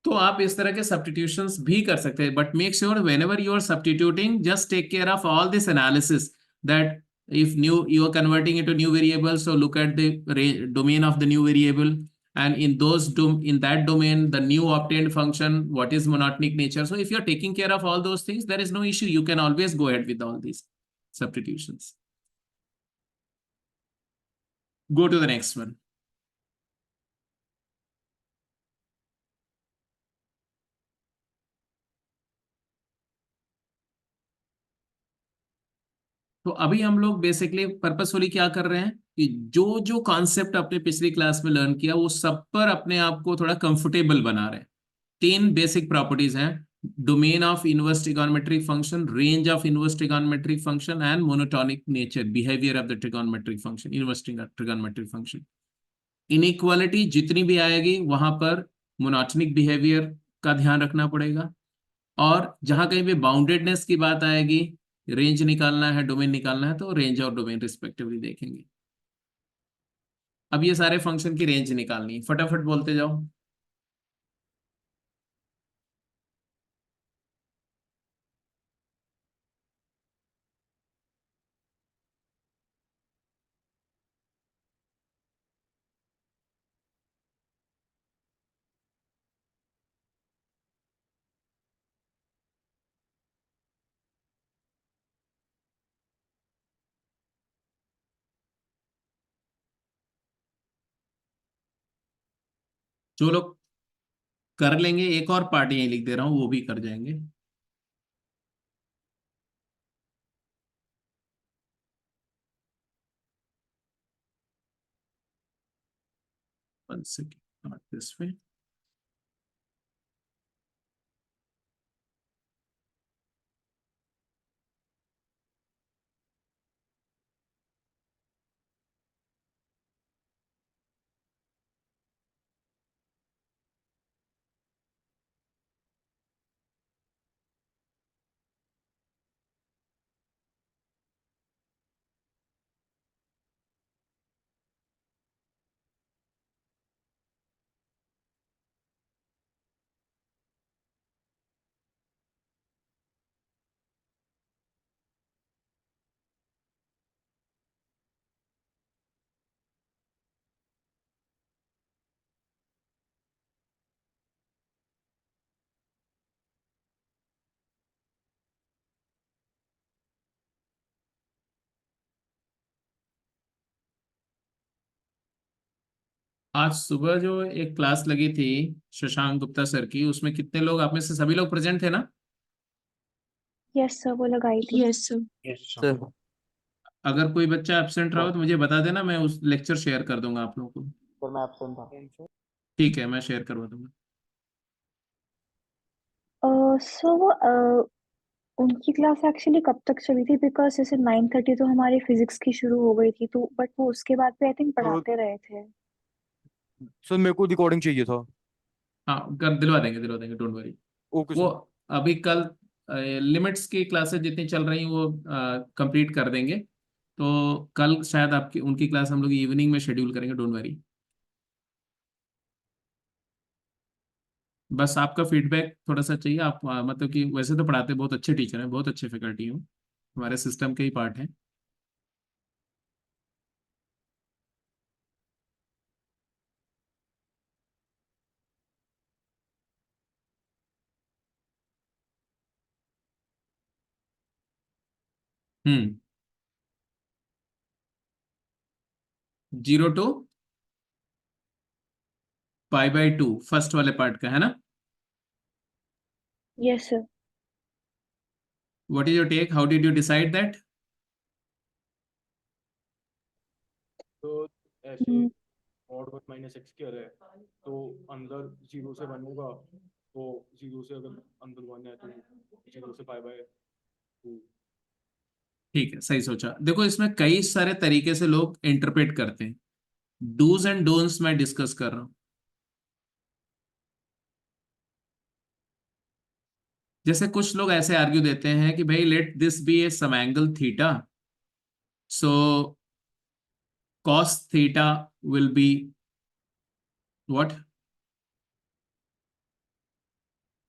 तो आप इस तरह के सब्स्टिट्यूशंस भी कर सकते हैं, but make sure whenever you are substituting just take care of all this analysis, that if you are converting into new variables, so look at the domain of the new variable, and in that domain the new obtained function, what is monotonic nature. So if you are taking care of all those things, there is no issue, you can always go ahead with all these substitutions. Go to the next one. तो अभी हम लोग basically purposefully क्या कर रहे हैं कि जो जो कॉन्सेप्ट आपने पिछली क्लास में लर्न किया वो सब पर अपने आप को थोड़ा कंफर्टेबल बना रहे हैं। 3 बेसिक प्रॉपर्टीज हैं, domain of inverse trigonometric function, range of inverse trigonometric function and monotonic nature, behaviour of the trigonometric function, inverse trigonometric function. Inequality जितनी भी आएगी वहां पर मोनोटोनिक बिहेवियर का ध्यान रखना पड़ेगा। और जहां कहीं भी बाउंडेडनेस की बात आएगी, रेंज निकालना है, डोमेन निकालना है, तो रेंज और डोमेन रिस्पेक्टिवली देखेंगे। अब ये सारे फंक्शन की रेंज निकालनी है, फटाफट बोलते जाओ। जो लोग कर लेंगे, एक और पार्ट यहीं लिख दे रहा हूं, वो भी कर जाएंगे। One second, not this way. आज सुबह जो एक क्लास लगी थी शशांक गुप्ता सर की, उसमें कितने लोग, आप में से सभी लोग प्रेजेंट थे ना? यस सर, वो लगाई थी। Yes sir. Yes, sir. Sir अगर कोई बच्चा एब्सेंट रहा हो तो मुझे बता देना, मैं उस लेक्चर शेयर कर दूंगा आप लोगों को। सर मैं एब्सेंट था। कौन सा? ठीक है, मैं शेयर करवा दूंगा। सर वो उनकी क्लास एक्चुअली कब तक चली थी? बिकॉज जैसे 9:30 तो हमारी फिजिक्स की शुरू हो गई थी, तो बट वो उसके बाद भी आई थिंक पढ़ाते रहे थे। सर मेरे को रिकॉर्डिंग चाहिए था। हाँ, दिलवा देंगे, दिलवा देंगे, डोंट वरी। ओके वो सर। अभी कल लिमिट्स की क्लासेस जितनी चल रही हैं वो कंप्लीट कर देंगे, तो कल शायद आपकी उनकी क्लास हम लोग इवनिंग में शेड्यूल करेंगे, डोंट वरी। बस आपका फीडबैक थोड़ा सा चाहिए। आप मतलब कि वैसे तो पढ़ाते बहुत अच्छे टीचर हैं, बहुत अच्छे फैकल्टी हैं, हमारे सिस्टम के ही पार्ट हैं। हम्म। 0 to π/2 फर्स्ट वाले पार्ट का है ना? Yes sir. What is your take, how did you decide that? तो ऐसे और 1 माइनस एक्स स्क्वायर है, तो अंदर 0 से 1 होगा, तो 0 से अगर अंदर 1 है तो 0 से π/2। ठीक है, सही सोचा। देखो, इसमें कई सारे तरीके से लोग इंटरप्रेट करते हैं, डूज एंड डोंट्स मैं डिस्कस कर रहा हूं। जैसे कुछ लोग ऐसे आर्ग्यू देते हैं कि भाई let this be a some angle theta, so cos theta will be what?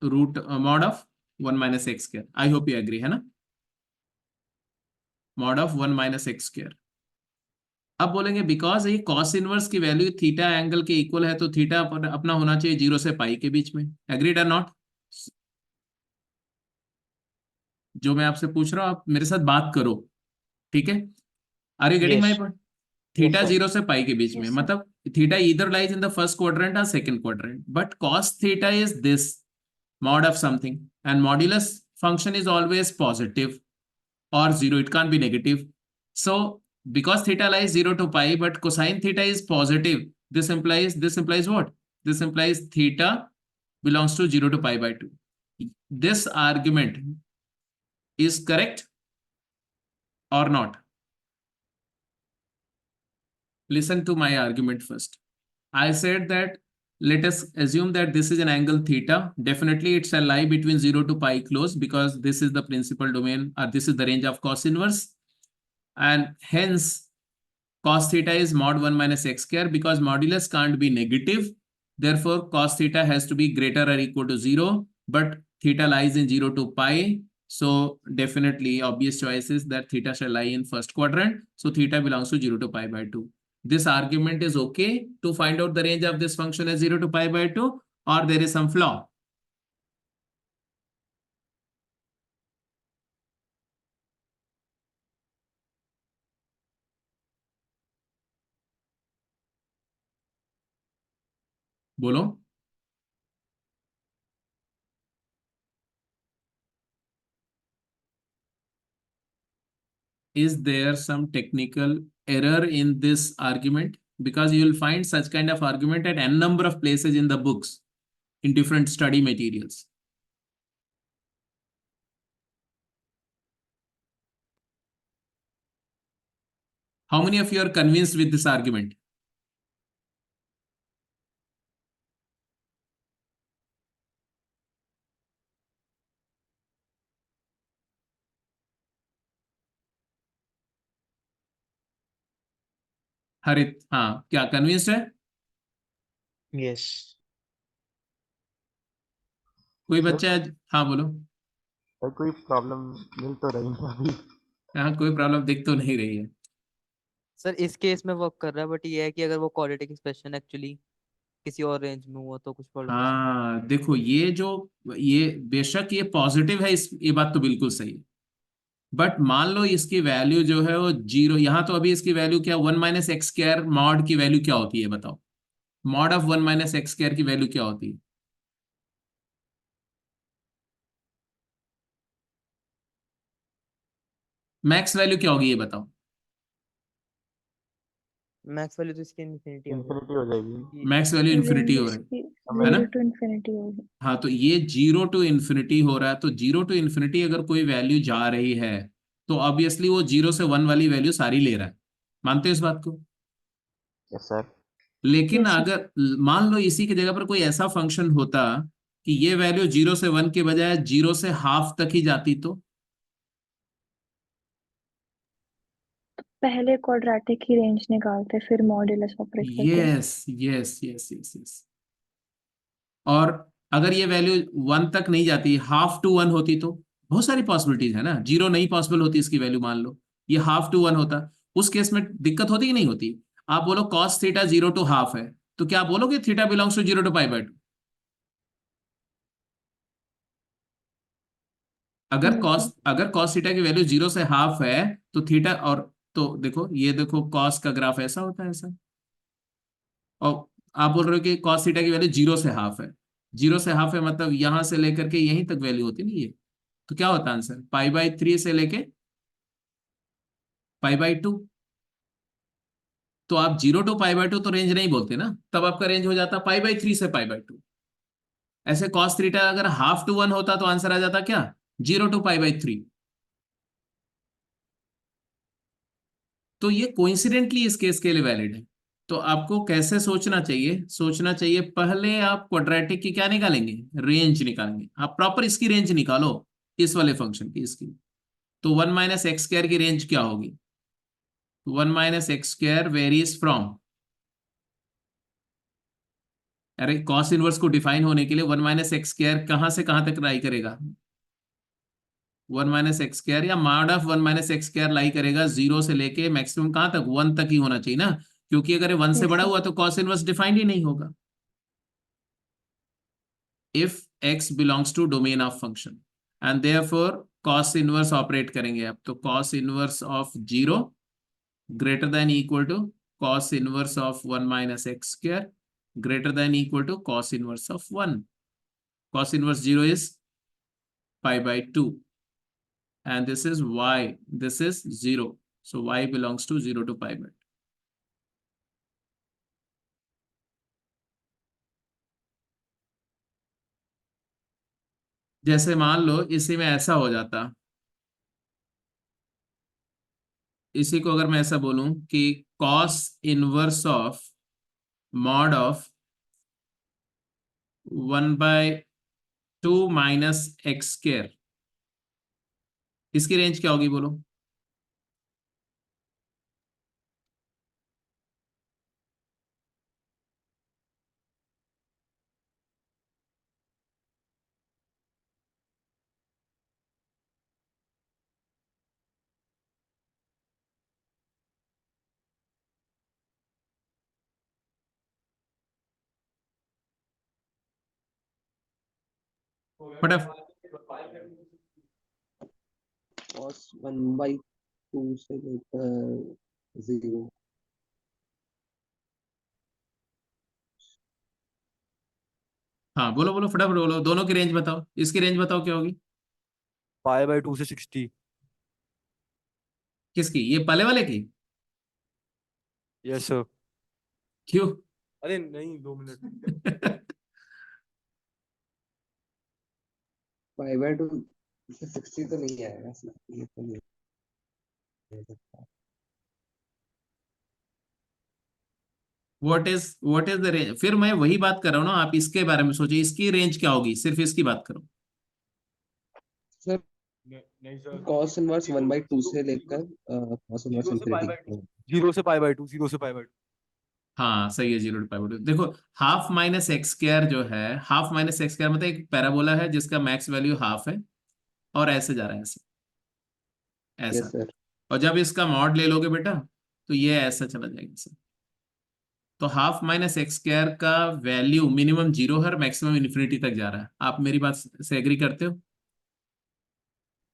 Root mod of 1 minus x square. I hope you agree, है ना? Mod of 1 minus x square. अब बोलेंगे बिकॉज ये cos इनवर्स की value theta angle के equal है, तो theta अपना होना चाहिए 0 से पाई के बीच में। एग्रीड और नॉट? जो मैं आपसे पूछ रहा हूं, आप मेरे साथ बात करो, ठीक है? Are you getting my Yes. Point? Yes, theta sir. 0 से पाई के बीच में, Yes, sir. मतलब थीटा इधर lies in the first quadrant और second quadrant, but cos theta is this mod of something, and modulus function is always positive or 0, it can't be negative. So because theta lies 0 to pi but cosine theta is positive, this implies what? This implies theta belongs to 0 to pi/2. This argument is correct or not? Listen to my argument first. I said that let us assume that this is an angle theta. Definitely it shall lie between 0 to pi close, because this is the principal domain, or this is the range of cos inverse. And hence cos theta is mod 1 minus x square, because modulus can't be negative. Therefore, cos theta has to be greater or equal to 0, but theta lies in 0 to pi. So definitely obvious choice is that theta shall lie in first quadrant. So theta belongs to 0 to pi by 2. This argument is okay to find out the range of this function as 0 to pi by 2, or there is some flaw? बोलो. Is there some technical error in this argument? Because you will find such kind of argument at n number of places in the books, in different study materials. How many of you are convinced with this argument? हरित, हाँ, क्या convinced है? Yes. कोई Sir? बच्चा हाँ बोलो. Sir कोई problem मिल तो रही है अभी. यहाँ कोई प्रॉब्लम दिख तो नहीं रही है. सर इस केस में वर्क कर रहा है, बट ये है कि अगर वो क्वाड्रेटिक एक्सप्रेशन एक्चुअली किसी और रेंज में हुआ तो कुछ प्रॉब्लम हो सकती हाँ देखो, ये बेशक ये पॉजिटिव है, इस ये बात तो बिल्कुल सही है. बट मान लो इसकी वैल्यू जो है वो 0, यहाँ तो अभी इसकी वैल्यू क्या, 1 माइनस एक्स स्क्वायर मॉड की वैल्यू क्या होती है बताओ? Mod of 1 minus x square की वैल्यू क्या होती है? मैक्स वैल्यू क्या होगी ये बताओ? है। मैक्स वैल्यू तो इसकी इन्फिनिटी इंफिनिटी हो जाएगी. मैक्स वैल्यू इन्फिनिटी हो रहा है, इसकी है ना? 0 to infinity होगी. हाँ, तो ये 0 टू इन्फिनिटी हो रहा है, तो 0 टू इन्फिनिटी अगर कोई वैल्यू जा रही है तो ऑब्वियसली वो 0 से 1 वाली वैल्यू सारी ले रहा है. मानते हो इस बात को? Yes sir. लेकिन Yes, sir. अगर मान लो इसी की जगह पर कोई ऐसा फंक्शन होता कि ये वैल्यू 0 से 1 के बजाय 0 से हाफ तक ही जाती, तो पहले क्वाड्रेटिक की रेंज निकालते फिर मॉड्यूलस ऑपरेट करते. Yes yes yes yes yes. और अगर ये वैल्यू 1 तक नहीं जाती, हाफ टू 1 होती, तो बहुत सारी पॉसिबिलिटीज है ना. 0 नहीं पॉसिबल होती इसकी वैल्यू, मान लो ये हाफ टू 1 होता, उस केस में दिक्कत होती कि नहीं होती? आप बोलो कॉस थीटा 0 टू हाफ है, तो क्या आप बोलोगे theta belongs to 0 to pi by 2? अगर कॉस थीटा की वैल्यू 0 से हाफ है तो थीटा, और तो देखो, ये देखो कॉस का ग्राफ ऐसा होता है, ऐसा. और आप बोल रहे हो कि कॉस थीटा की वैल्यू 0 से हाफ है. 0 से हाफ है मतलब यहां से लेकर के यहीं तक वैल्यू होती नहीं है. तो क्या होता है आंसर? पाई बाई 3 से लेके पाई बाई 2. तो आप 0 टू पाई बाई 2 तो रेंज नहीं बोलते ना, तब आपका रेंज हो जाता पाई बाई 3 से पाई बाई 2. ऐसे कॉस थीटा अगर हाफ टू 1 होता तो आंसर आ जाता क्या? 0 टू पाई बाई 3. तो ये कोइंसिडेंटली इस केस के लिए वैलिड है. तो आपको कैसे सोचना चाहिए? सोचना चाहिए पहले आप क्वाड्रेटिक की क्या निकालेंगे? रेंज निकालेंगे. आप प्रॉपर इसकी रेंज निकालो, इस वाले फंक्शन की, इसकी. तो 1 माइनस एक्स स्क्वायर की रेंज क्या होगी? 1 minus x square varies from, अरे कॉस इनवर्स को डिफाइन होने के लिए 1 माइनस एक्स स्क्वायर कहां से कहां तक लाई करेगा? 1 माइनस एक्स स्क्वायर या mod of 1 minus x square lie करेगा 0 से लेके मैक्सिमम कहां तक? 1 तक ही होना चाहिए ना, क्योंकि अगर 1 से Yes, बड़ा sir. हुआ तो कॉस इनवर्स डिफाइंड ही नहीं होगा. If x belongs to domain of function, and therefore cos inverse operate करेंगे अब, तो cos inverse of 0 greater than equal to cos inverse of 1 minus x square greater than equal to cos inverse of 1. Cos inverse 0 is pi by 2, and this is y, this is 0, so y belongs to 0 to pi by 2. जैसे मान लो इसी में ऐसा हो जाता, इसी को अगर मैं ऐसा बोलूं कि cos inverse of mod of 1/2 minus x square, इसकी रेंज क्या होगी बोलो? फटाफट। cos 1/2 से लेकर 0। हाँ बोलो बोलो फटाफट बोलो, दोनों की रेंज बताओ, इसकी रेंज बताओ क्या होगी? π/2 से 60। किसकी, ये पहले वाले की? Yes sir. क्यों? अरे नहीं, 2 मिनट। π/2 से 60 तो नहीं आएगा, 60 तो नहीं आ सकता। What is the range? फिर मैं वही बात कर रहा हूँ ना, आप इसके बारे में सोचिए, इसकी रेंज क्या होगी, सिर्फ इसकी बात करो। सर नहीं सर, cos इनवर्स 1/2 से लेकर cos इनवर्स 0 से इंफिनिटी। π/2, 0 से π/2, 0 से π/2। हाँ सही है, 0 to π/2। देखो हाफ माइनस एक्स स्क्वायर जो है, हाफ माइनस एक्स स्क्वायर मतलब एक पैराबोला है जिसका मैक्स वैल्यू हाफ है और ऐसे जा रहा है, ऐसे यस ऐसा। सर। और जब इसका मॉड ले लोगे बेटा तो ये ऐसा चला जाएगा ऐसे। तो हाफ माइनस एक्स स्क्वायर का वैल्यू मिनिमम 0 है और मैक्सिमम इन्फिनिटी तक जा रहा है। आप मेरी बात से एग्री करते हो?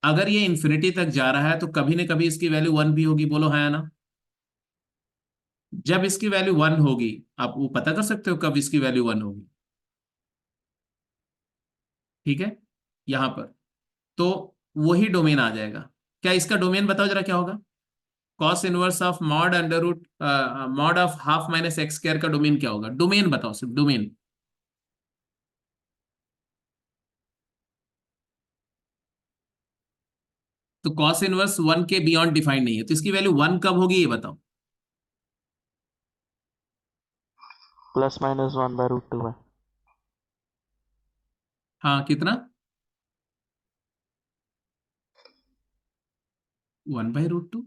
अगर ये इन्फिनिटी तक जा रहा है तो कभी ना कभी इसकी वैल्यू 1 भी होगी, बोलो हाँ या ना? जब इसकी वैल्यू 1 होगी, आप वो पता कर सकते हो कब इसकी वैल्यू 1 होगी, ठीक है, यहां पर। तो वही डोमेन आ जाएगा। क्या इसका डोमेन बताओ जरा क्या होगा? Cos inverse of mod under root mod of half minus x square का डोमेन क्या होगा? डोमेन बताओ, सिर्फ डोमेन। तो कॉस इनवर्स 1 के बियॉन्ड डिफाइंड नहीं है, तो इसकी वैल्यू 1 कब होगी ये बताओ? +-1/√2 है। हाँ कितना? 1/√2?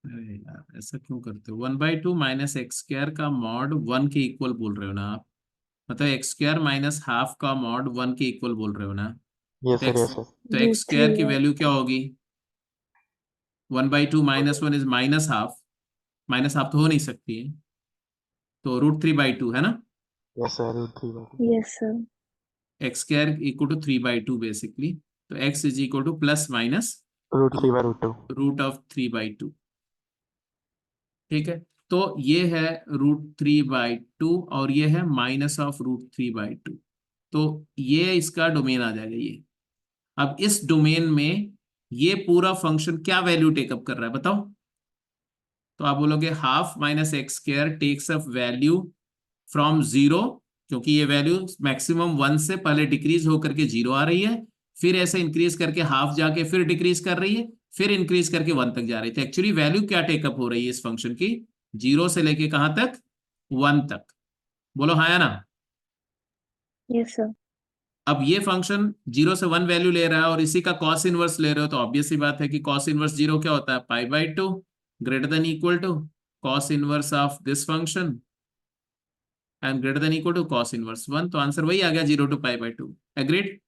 अरे यार ऐसा क्यों करते हो? 1/2 माइनस एक्स स्क्वायर का मॉड 1 के इक्वल बोल रहे हो ना आप? मतलब एक्स स्क्वायर माइनस हाफ का मॉड 1 के इक्वल बोल रहे हो ना? यस तो सर, एक्स यस सर। तो एक्स रूट स्क्वायर 3 की है। वैल्यू क्या होगी? 1/2 minus 1 is minus half, minus half तो हो नहीं सकती है, तो √3/2 है ना? Yes sir, √3/2। Yes sir. X square equal to 3/2 basically. तो x is equal to plus minus √3/√2। √3/2, ठीक है। तो ये है √3/2 और ये है माइनस ऑफ √3/2। तो ये इसका डोमेन आ जाएगा ये। अब इस डोमेन में ये पूरा फंक्शन क्या वैल्यू टेकअप कर रहा है बताओ? तो आप बोलोगे half minus x square takes up value from 0, क्योंकि ये वैल्यू मैक्सिमम 1 से पहले डिक्रीज होकर के 0 आ रही है, फिर ऐसे इंक्रीज करके हाफ जाके फिर डिक्रीज कर रही है, फिर इंक्रीज करके 1 तक जा रही थी। एक्चुअली वैल्यू क्या टेकअप हो रही है इस फंक्शन की? 0 से लेके कहां तक? 1 तक। बोलो हाँ या ना? Yes sir. अब ये फंक्शन 0 से 1 वैल्यू ले रहा है और इसी का कॉस इनवर्स ले रहे हो, तो ऑब्वियस सी बात है कि कॉस इनवर्स 0 क्या होता है? π/2 greater than equal to cos inverse of this function and greater than equal to cos inverse 1। तो आंसर वही आ गया, 0 to π/2। एग्रीड?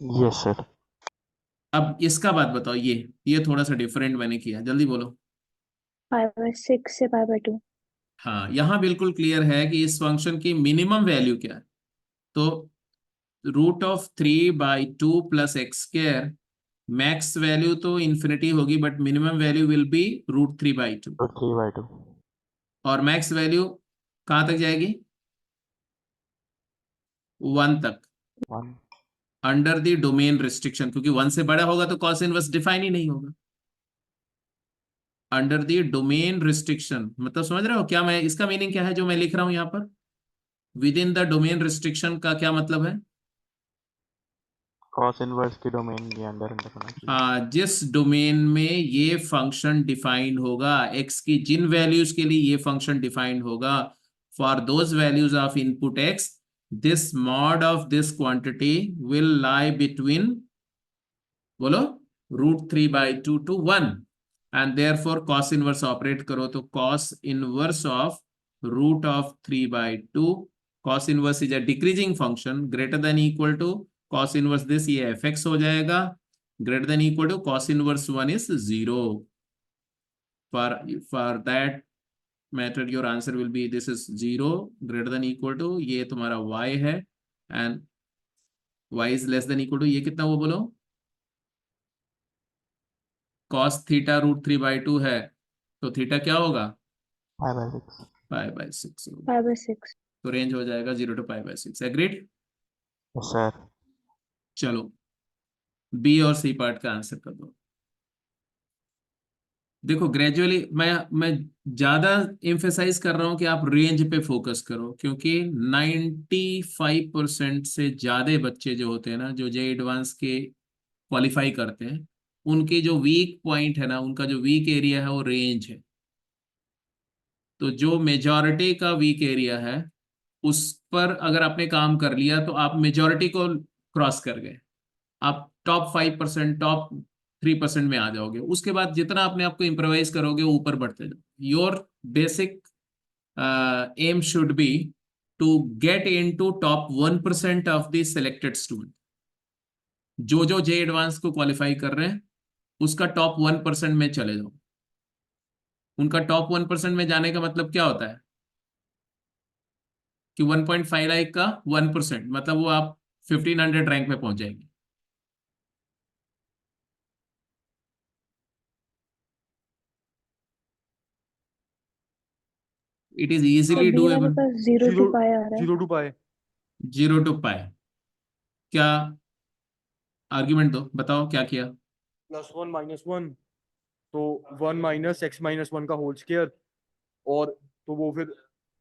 Yes sir. अब इसका बात बताओ, ये थोड़ा सा डिफरेंट मैंने किया, जल्दी बोलो। 5/6 से 5/2। हाँ यहाँ बिल्कुल क्लियर है कि इस फंक्शन की मिनिमम वैल्यू क्या है। तो √3/2 plus x square, max value तो इन्फिनिटी होगी but minimum value will B √3/2। √3/2। और मैक्स वैल्यू कहाँ तक जाएगी? 1 तक, 1। अंडर द डोमेन रिस्ट्रिक्शन, क्योंकि 1 से बड़ा होगा तो कॉस इनवर्स डिफाइन ही नहीं होगा। अंडर द डोमेन रिस्ट्रिक्शन मतलब समझ रहे हो क्या, मैं इसका मीनिंग क्या है जो मैं लिख रहा हूं यहाँ पर? With in the domain restriction का क्या मतलब है? कॉस इनवर्स के डोमेन के अंदर अंदर होना चाहिए। हाँ, जिस डोमेन में ये फंक्शन डिफाइंड होगा, x की जिन वैल्यूज के लिए ये फंक्शन डिफाइंड होगा, for those values of input x, this mod of this quantity will lie between, बोलो, √3/2 to 1, and therefore cos inverse operate करो तो cos inverse of √3/2, cos inverse is a decreasing function, greater than equal to cos inverse this, ये fx हो जाएगा, greater than equal to cos inverse 1 is 0. For that method your answer will be this is 0 greater than equal to, ये तुम्हारा y है, and y is less than equal to, ये कितना वो बोलो, cos थीटा √3/2 है, तो थीटा क्या होगा, 5/6। π/6 होगा। 5/6. तो रेंज हो जाएगा 0 to π/6। एग्रीड? Yes sir. चलो बी और सी पार्ट का आंसर कर दो। देखो ग्रेजुअली मैं ज्यादा एम्फेसाइज कर रहा हूं कि आप रेंज पे फोकस करो, क्योंकि 95% से ज्यादा बच्चे जो होते हैं ना, जो जे एडवांस के क्वालिफाई करते हैं, उनके जो वीक पॉइंट है ना, उनका जो वीक एरिया है वो रेंज है। तो जो मेजॉरिटी का वीक एरिया है उस पर अगर आपने काम कर लिया तो आप मेजॉरिटी को क्रॉस कर गए, आप टॉप 5%, टॉप 3% में आ जाओगे। उसके बाद जितना अपने आप को इम्प्रोवाइज करोगे ऊपर बढ़ते जाओ। Your basic aim should be to get into top 1% of the selected student. जो जे एडवांस को क्वालिफाई कर रहे हैं उसका टॉप 1% में चले जाओ। उनका टॉप 1% में जाने का मतलब क्या होता है कि 1.5 लाख का 1%, मतलब वो आप 1500 रैंक में पहुंच जाएंगे। It is तो easily बी वाले doable। पास 0 to 0 pi आ रहा है. 0 to pi। 0 to pi, क्या आर्ग्यूमेंट दो, बताओ क्या किया। +1 -1, तो 1 - x - 1 का होल स्क्वायर, और तो वो फिर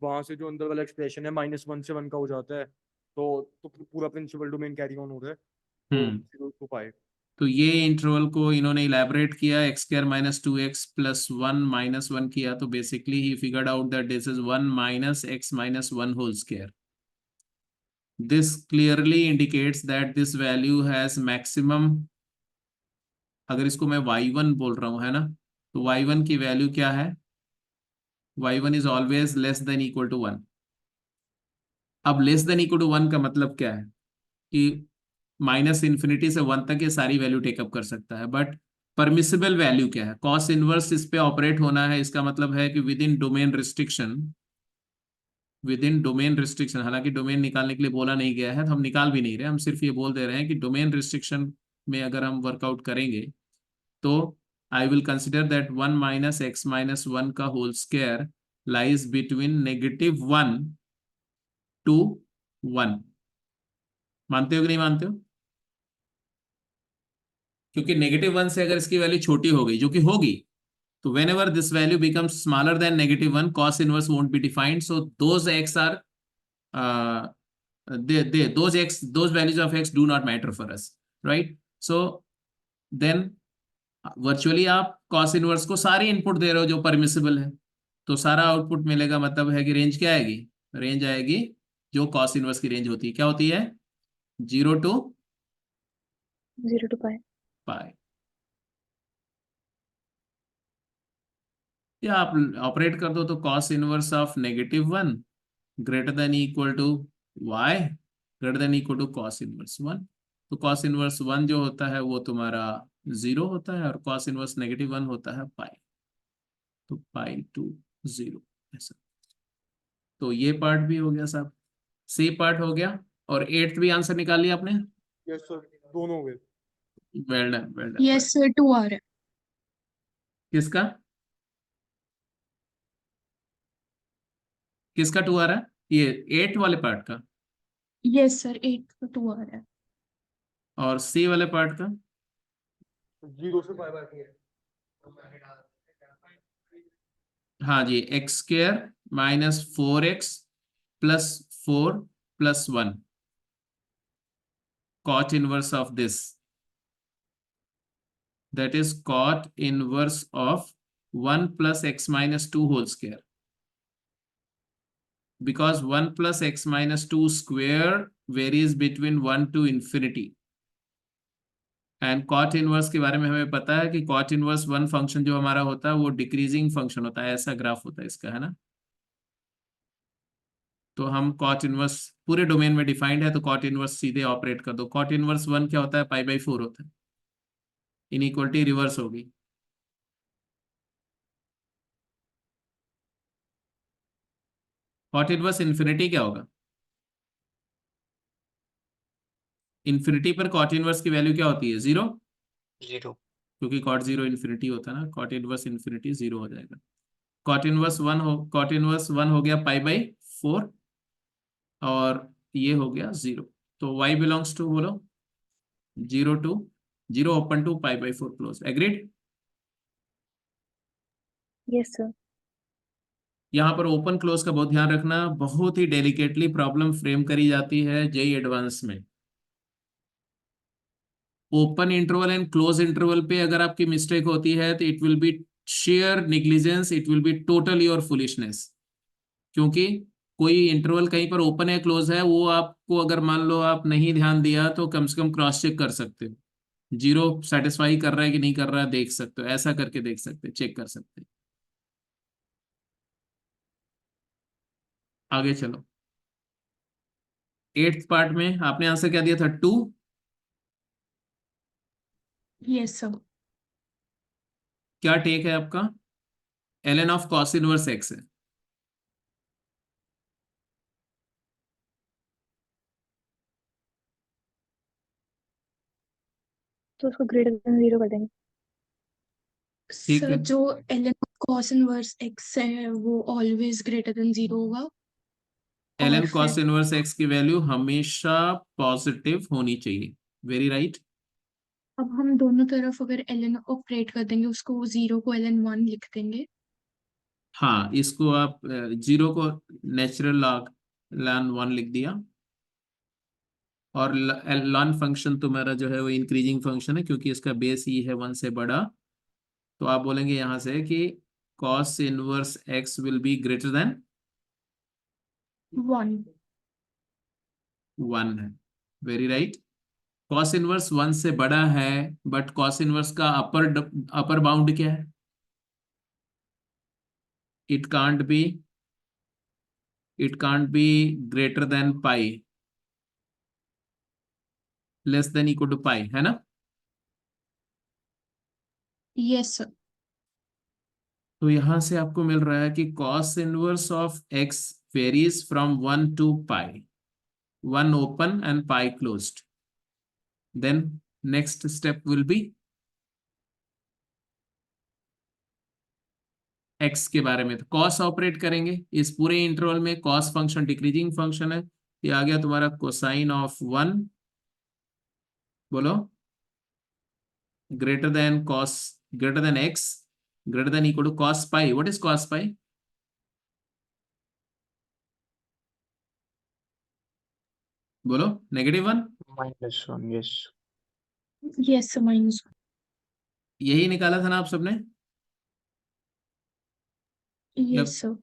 वहां से जो अंदर वाला एक्सप्रेशन है -1 से 1 का हो जाता है, तो पूरा प्रिंसिपल डोमेन कैरी ऑन होता है, तो 0 to pi। तो ये इंटरवल को इन्होंने इलैबोरेट किया, x² - 2x + 1 - 1 किया, तो बेसिकली ही figured out that this is 1 - x - 1 whole square. This clearly indicates that this value has maximum, अगर इसको मैं y1 बोल रहा हूं है ना, तो y1 की वैल्यू क्या है, y1 is always less than equal to 1। अब लेस देन इक्वल टू 1 का मतलब क्या है कि -∞ से 1 तक ये सारी वैल्यू टेकअप कर सकता है, बट परमिसिबल वैल्यू क्या है, कॉस इनवर्स इस पे ऑपरेट होना है। इसका मतलब है कि विद इन डोमेन रिस्ट्रिक्शन, हालांकि डोमेन निकालने के लिए बोला नहीं गया है तो हम निकाल भी नहीं रहे, हम सिर्फ ये बोल दे रहे हैं कि डोमेन रिस्ट्रिक्शन में अगर हम वर्कआउट करेंगे तो I will consider that 1 - x - 1 का whole square lies between -1 to 1। मानते हो कि नहीं मानते हो? क्योंकि -1 से अगर इसकी वैल्यू छोटी हो गई, जो कि होगी, तो whenever this value becomes smaller than -1, cos inverse won't be defined, so those x are those values of x do not matter for us, right? So then virtually आप cos inverse को सारी इनपुट दे रहे हो जो permissible है, तो सारा output मिलेगा, मतलब है कि रेंज क्या आएगी, रेंज आएगी जो cos इनवर्स की रेंज होती है, क्या होती है, 0 to 0 to pi. pi। या आप ऑपरेट कर दो तो cos inverse of -1 greater than equal to y greater than equal to cos inverse 1। तो cos इनवर्स 1 जो होता है वो तुम्हारा 0 होता है, और cos इनवर्स -1 होता है पाई, तो π/0 ऐसा। तो ये पार्ट भी हो गया साहब, सी पार्ट हो गया, और 8th भी आंसर निकाल लिया आपने। यस सर, दोनों हो गए। Well done, well done. Yes sir 2 आ रहा है। किसका किसका 2 आ रहा है, ये 8 वाले पार्ट का, यस सर 8 का 2 आ रहा है। और सी वाले पार्ट का 0 से pi/2 है। हाँ जी, x² - 4x + 4 + 1 cot inverse of this. That is cot inverse of 1 plus x minus 2 whole square. Because 1 plus x minus 2 square varies between 1 to infinity. And cot inverse के बारे में हमें पता है कि कॉट इनवर्स वन फंक्शन जो हमारा होता है वो डिक्रीजिंग फंक्शन होता है, ऐसा ग्राफ होता है इसका, है ना। तो हम कॉट इनवर्स पूरे डोमेन में डिफाइंड है, तो कॉट इनवर्स सीधे ऑपरेट कर दो। कॉट इनवर्स 1 क्या होता है, पाई/4 होता है। इनइक्वालिटी रिवर्स होगी। कॉट इनवर्स इन्फिनिटी क्या होगा, इन्फिनिटी पर कॉट इनवर्स की वैल्यू क्या होती है, 0, 0 क्योंकि कॉट 0 इन्फिनिटी होता है ना, कॉट इनवर्स इन्फिनिटी 0 हो जाएगा। कॉट इनवर्स 1 हो गया पाई/4 और ये हो गया 0। तो y बिलोंग्स टू बोलो 0 to 0 ओपन टू पाई/4 क्लोज। एग्रीड। Yes sir. यहाँ पर ओपन क्लोज का बहुत ध्यान रखना, बहुत ही डेलिकेटली प्रॉब्लम फ्रेम करी जाती है जेई एडवांस में। Open interval and close interval पे अगर आपकी मिस्टेक होती है तो it will be share negligence, it will be totally और फुलिशनेस। क्योंकि कोई इंटरवल कहीं पर ओपन है क्लोज है, वो आपको अगर मान लो आप नहीं ध्यान दिया तो कम से कम क्रॉस चेक कर सकते हो, 0 सेटिस्फाई कर रहा है कि नहीं कर रहा है देख सकते हो, ऐसा करके देख सकते हो, चेक कर सकते हो। आगे चलो। 8th पार्ट में आपने आंसर क्या दिया था, 2। Yes sir. क्या टेक है आपका, ln of cos inverse x है। तो उसको ग्रेटर देन 0 कर देंगे। ठीक सर है। जो ln cos इनवर्स x है वो ऑलवेज ग्रेटर देन 0 होगा। और ln cos फिर इनवर्स x की वैल्यू हमेशा पॉजिटिव होनी चाहिए। Very right. अब हम दोनों तरफ अगर ln ऑपरेट कर देंगे उसको 0 को ln 1 लिख देंगे। हाँ, इसको आप 0 को नेचुरल लॉग ln 1 लिख दिया, और ln फंक्शन तुम्हारा जो है वो इंक्रीजिंग फंक्शन है क्योंकि इसका बेस ही है 1 से बड़ा। तो आप बोलेंगे यहां से कि cos inverse x will be greater then 1। 1 है। Very right. cos इनवर्स 1 से बड़ा है, बट cos इनवर्स का अपर बाउंड क्या है, it can't be greater than pi, less than equal to pi, है ना। Yes sir. तो यहां से आपको मिल रहा है कि cos inverse of x varies from 1 to pi, 1 open and pi closed. Then next step will be x के बारे में, तो cos ऑपरेट करेंगे इस पूरे इंटरवल में। cos फंक्शन डिक्रीजिंग फंक्शन है, ये आ गया तुम्हारा कोसाइन ऑफ 1, बोलो greater than x greater than equal to cos पाई। व्हाट इज cos पाई, बोलो -1। -1 यस। Yes sir -1। यही निकाला था ना आप सबने, यस सर।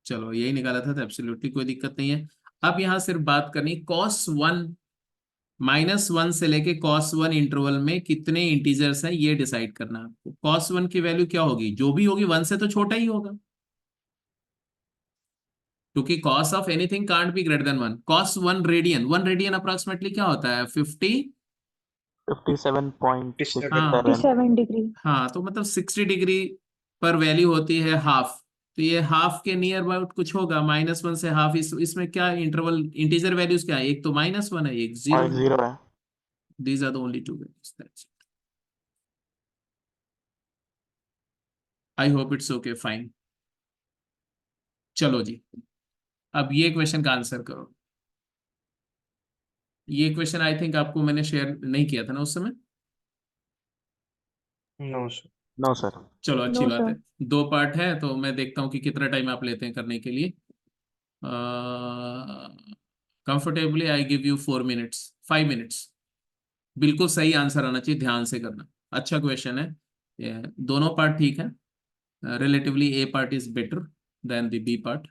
चलो यही निकाला था तो एब्सोल्युटली कोई दिक्कत नहीं है। अब यहां सिर्फ बात करनी cos 1 -1 से लेके cos 1 इंटरवल में कितने इंटीजर्स हैं ये डिसाइड करना है आपको। cos 1 की वैल्यू क्या होगी, जो भी होगी 1 से तो छोटा ही होगा, क्योंकि cos of anything can't be greater then 1। cos 1 radian, 1 radian approximately क्या होता है, 57.67। हाँ 57 डिग्री। हाँ, तो मतलब 60 डिग्री पर वैल्यू होती है हाफ, तो ये हाफ के नियर अबाउट कुछ होगा, -1 से हाफ। इसमें क्या इंटरवल इंटीजर वैल्यूज क्या है, एक तो -1 है, एक 0 है। 0 है। These are the only two values. That's it. I hope it's okay. Fine. चलो जी, अब ये क्वेश्चन का आंसर करो। ये क्वेश्चन आई थिंक आपको मैंने शेयर नहीं किया था ना उस समय। No sir. No sir. चलो अच्छी नो बात है, सर। 2 पार्ट है तो मैं देखता हूँ कि कितना टाइम आप लेते हैं करने के लिए। Comfortably I give you 4 minutes, 5 minutes। बिल्कुल सही आंसर आना चाहिए, ध्यान से करना। अच्छा क्वेश्चन है ये, दोनों पार्ट ठीक है। Relatively A part is better than the B part.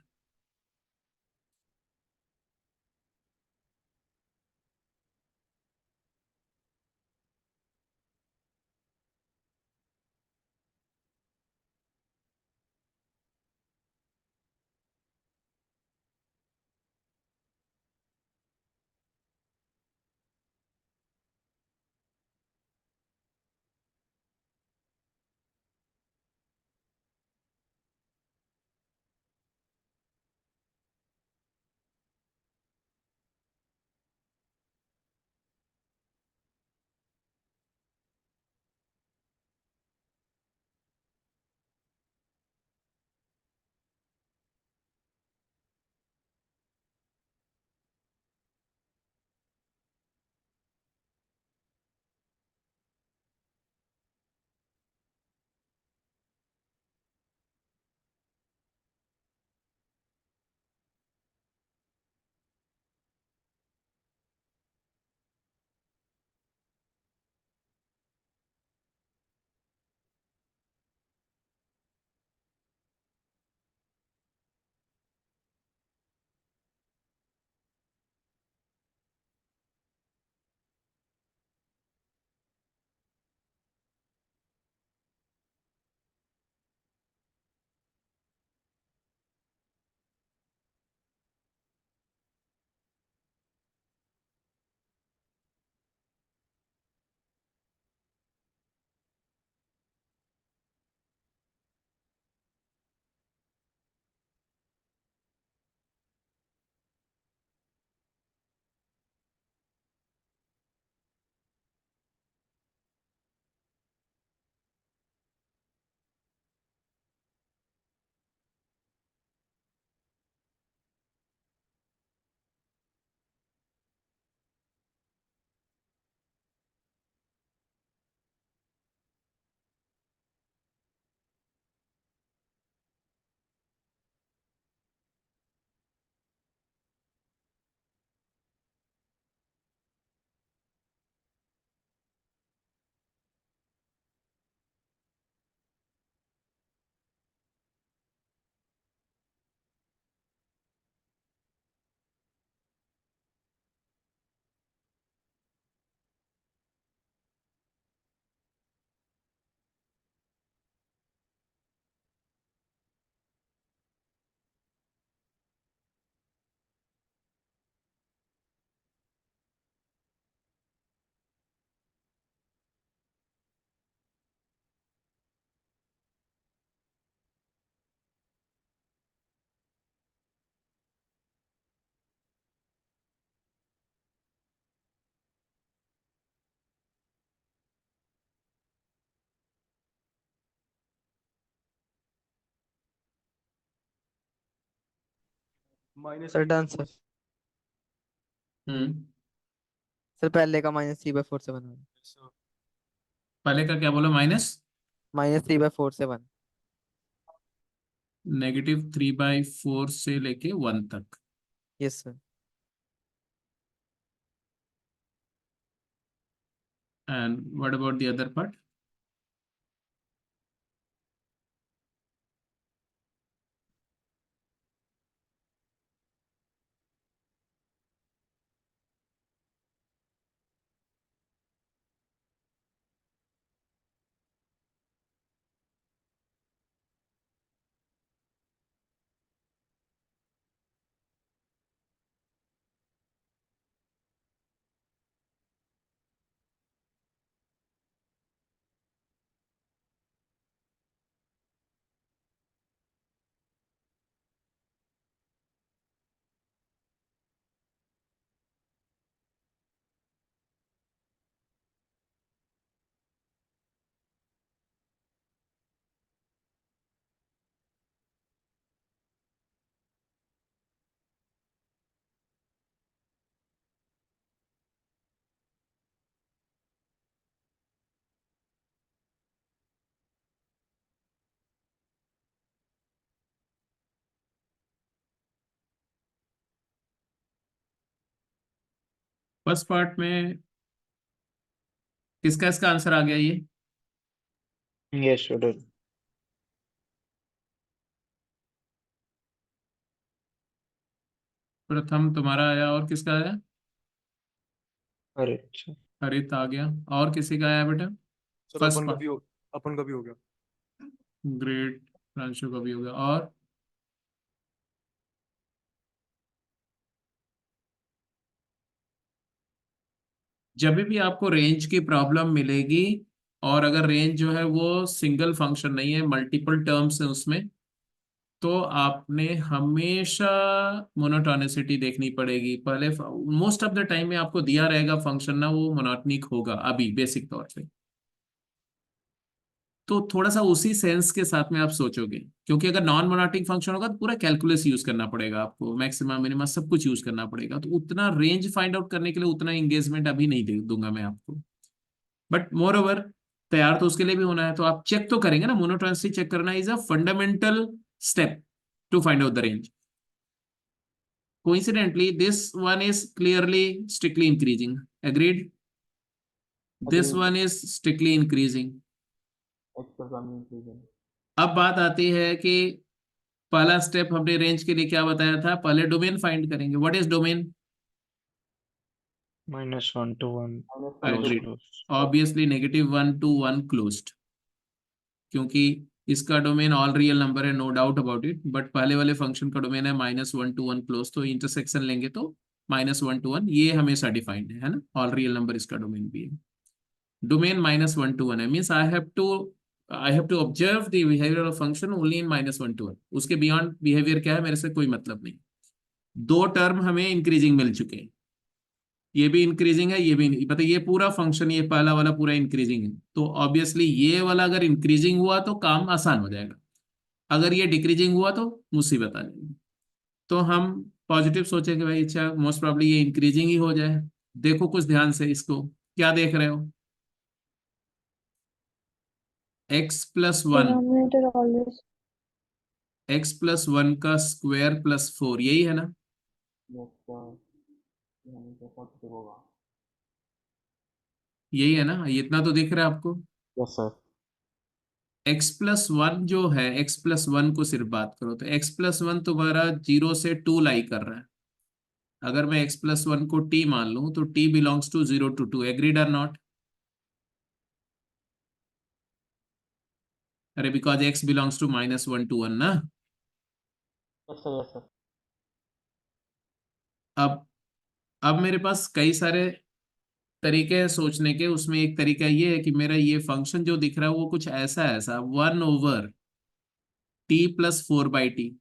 Minus sir done sir. Hmm. Sir पहले का -3/4 से बना। पहले का क्या बोला? माइनस -3/4 से बन। -3/4 से लेके 1 तक। Yes sir. And what about the other part? First part में किसका इसका आंसर आ गया ये? Yes, student. प्रथम तुम्हारा आया, और किसका आया? अरे अच्छा। हरित आ गया, और किसी का आया बेटा? सर फर्स्ट अपन का पार्ट। भी हो अपन का भी हो गया। ग्रेट, प्रांशु का भी होगा। और जब भी आपको रेंज की प्रॉब्लम मिलेगी, और अगर रेंज जो है वो सिंगल फंक्शन नहीं है, मल्टीपल टर्म्स है उसमें, तो आपने हमेशा मोनोटोनिसिटी देखनी पड़ेगी। पहले मोस्ट ऑफ द टाइम में आपको दिया रहेगा फंक्शन ना, वो मोनोटनिक होगा अभी बेसिक तौर पे। तो थोड़ा सा उसी सेंस के साथ में आप सोचोगे, क्योंकि अगर नॉन मोनोटोनिक फंक्शन होगा तो पूरा कैलकुलस यूज करना पड़ेगा आपको, मैक्सिमम मिनिमम सब कुछ यूज करना पड़ेगा। तो उतना रेंज फाइंड आउट करने के लिए उतना एंगेजमेंट अभी नहीं दे दूंगा मैं आपको। बट मोर ओवर तैयार तो उसके लिए भी होना है, तो आप चेक तो करेंगे ना। मोनोटोनिसिटी चेक करना is a fundamental step to find out the range. Coincidentally, this one is clearly strictly increasing. Agreed? This Agreed. one is strictly increasing. X plus 1 increasing. अब बात आती है कि पहला स्टेप हमने रेंज के लिए क्या बताया था? पहले डोमेन फाइंड करेंगे। What is domain? -1 to 1. Minus 1 Close to Agreed. to. Obviously -1 to 1 closed, क्योंकि इसका डोमेन ऑल रियल नंबर है, no doubt about it. But पहले वाले फंक्शन का डोमेन है -1 to 1 क्लोज, तो इंटरसेक्शन लेंगे तो -1 to 1, ये हमेशा डिफाइंड है ना। ऑल रियल नंबर इसका डोमेन भी है। डोमेन -1 to 1 है, means I have to observe the behaviour of function only in -1 to 1। उसके बियॉन्ड बिहेवियर क्या है मेरे से कोई मतलब नहीं। दो टर्म हमें इंक्रीजिंग मिल चुके हैं, ये भी इंक्रीजिंग है, ये भी मतलब ये पूरा फंक्शन, ये पहला वाला पूरा इंक्रीजिंग है। तो ऑब्वियसली ये वाला अगर इंक्रीजिंग हुआ तो काम आसान हो जाएगा, अगर ये डिक्रीजिंग हुआ तो मुसीबत आ जाएगी। तो हम पॉजिटिव सोचेंगे भाई, अच्छा मोस्ट प्रॉब्ली ये इंक्रीजिंग ही हो जाए। देखो कुछ ध्यान से इसको, क्या देख रहे हो? x+1, Denominator always. x+1 का स्क्वायर +4, यही है ना? Yes, sir. यानी कि positive होगा. यही है ना? इतना तो दिख रहा है आपको? Yes, sir. x+1 जो है, x+1 को सिर्फ बात करो तो x+1 तुम्हारा 0 से 2 लाई कर रहा है। अगर मैं x+1 को t मान लूं तो t belongs to 0 to 2। Agreed और नॉट? अरे because x belongs to -1 to 1 ना। Yes, sir. Yes, sir. अब मेरे पास कई सारे तरीके हैं सोचने के। उसमें एक तरीका ये है कि मेरा ये फंक्शन जो दिख रहा है वो कुछ ऐसा 1/t+4/t।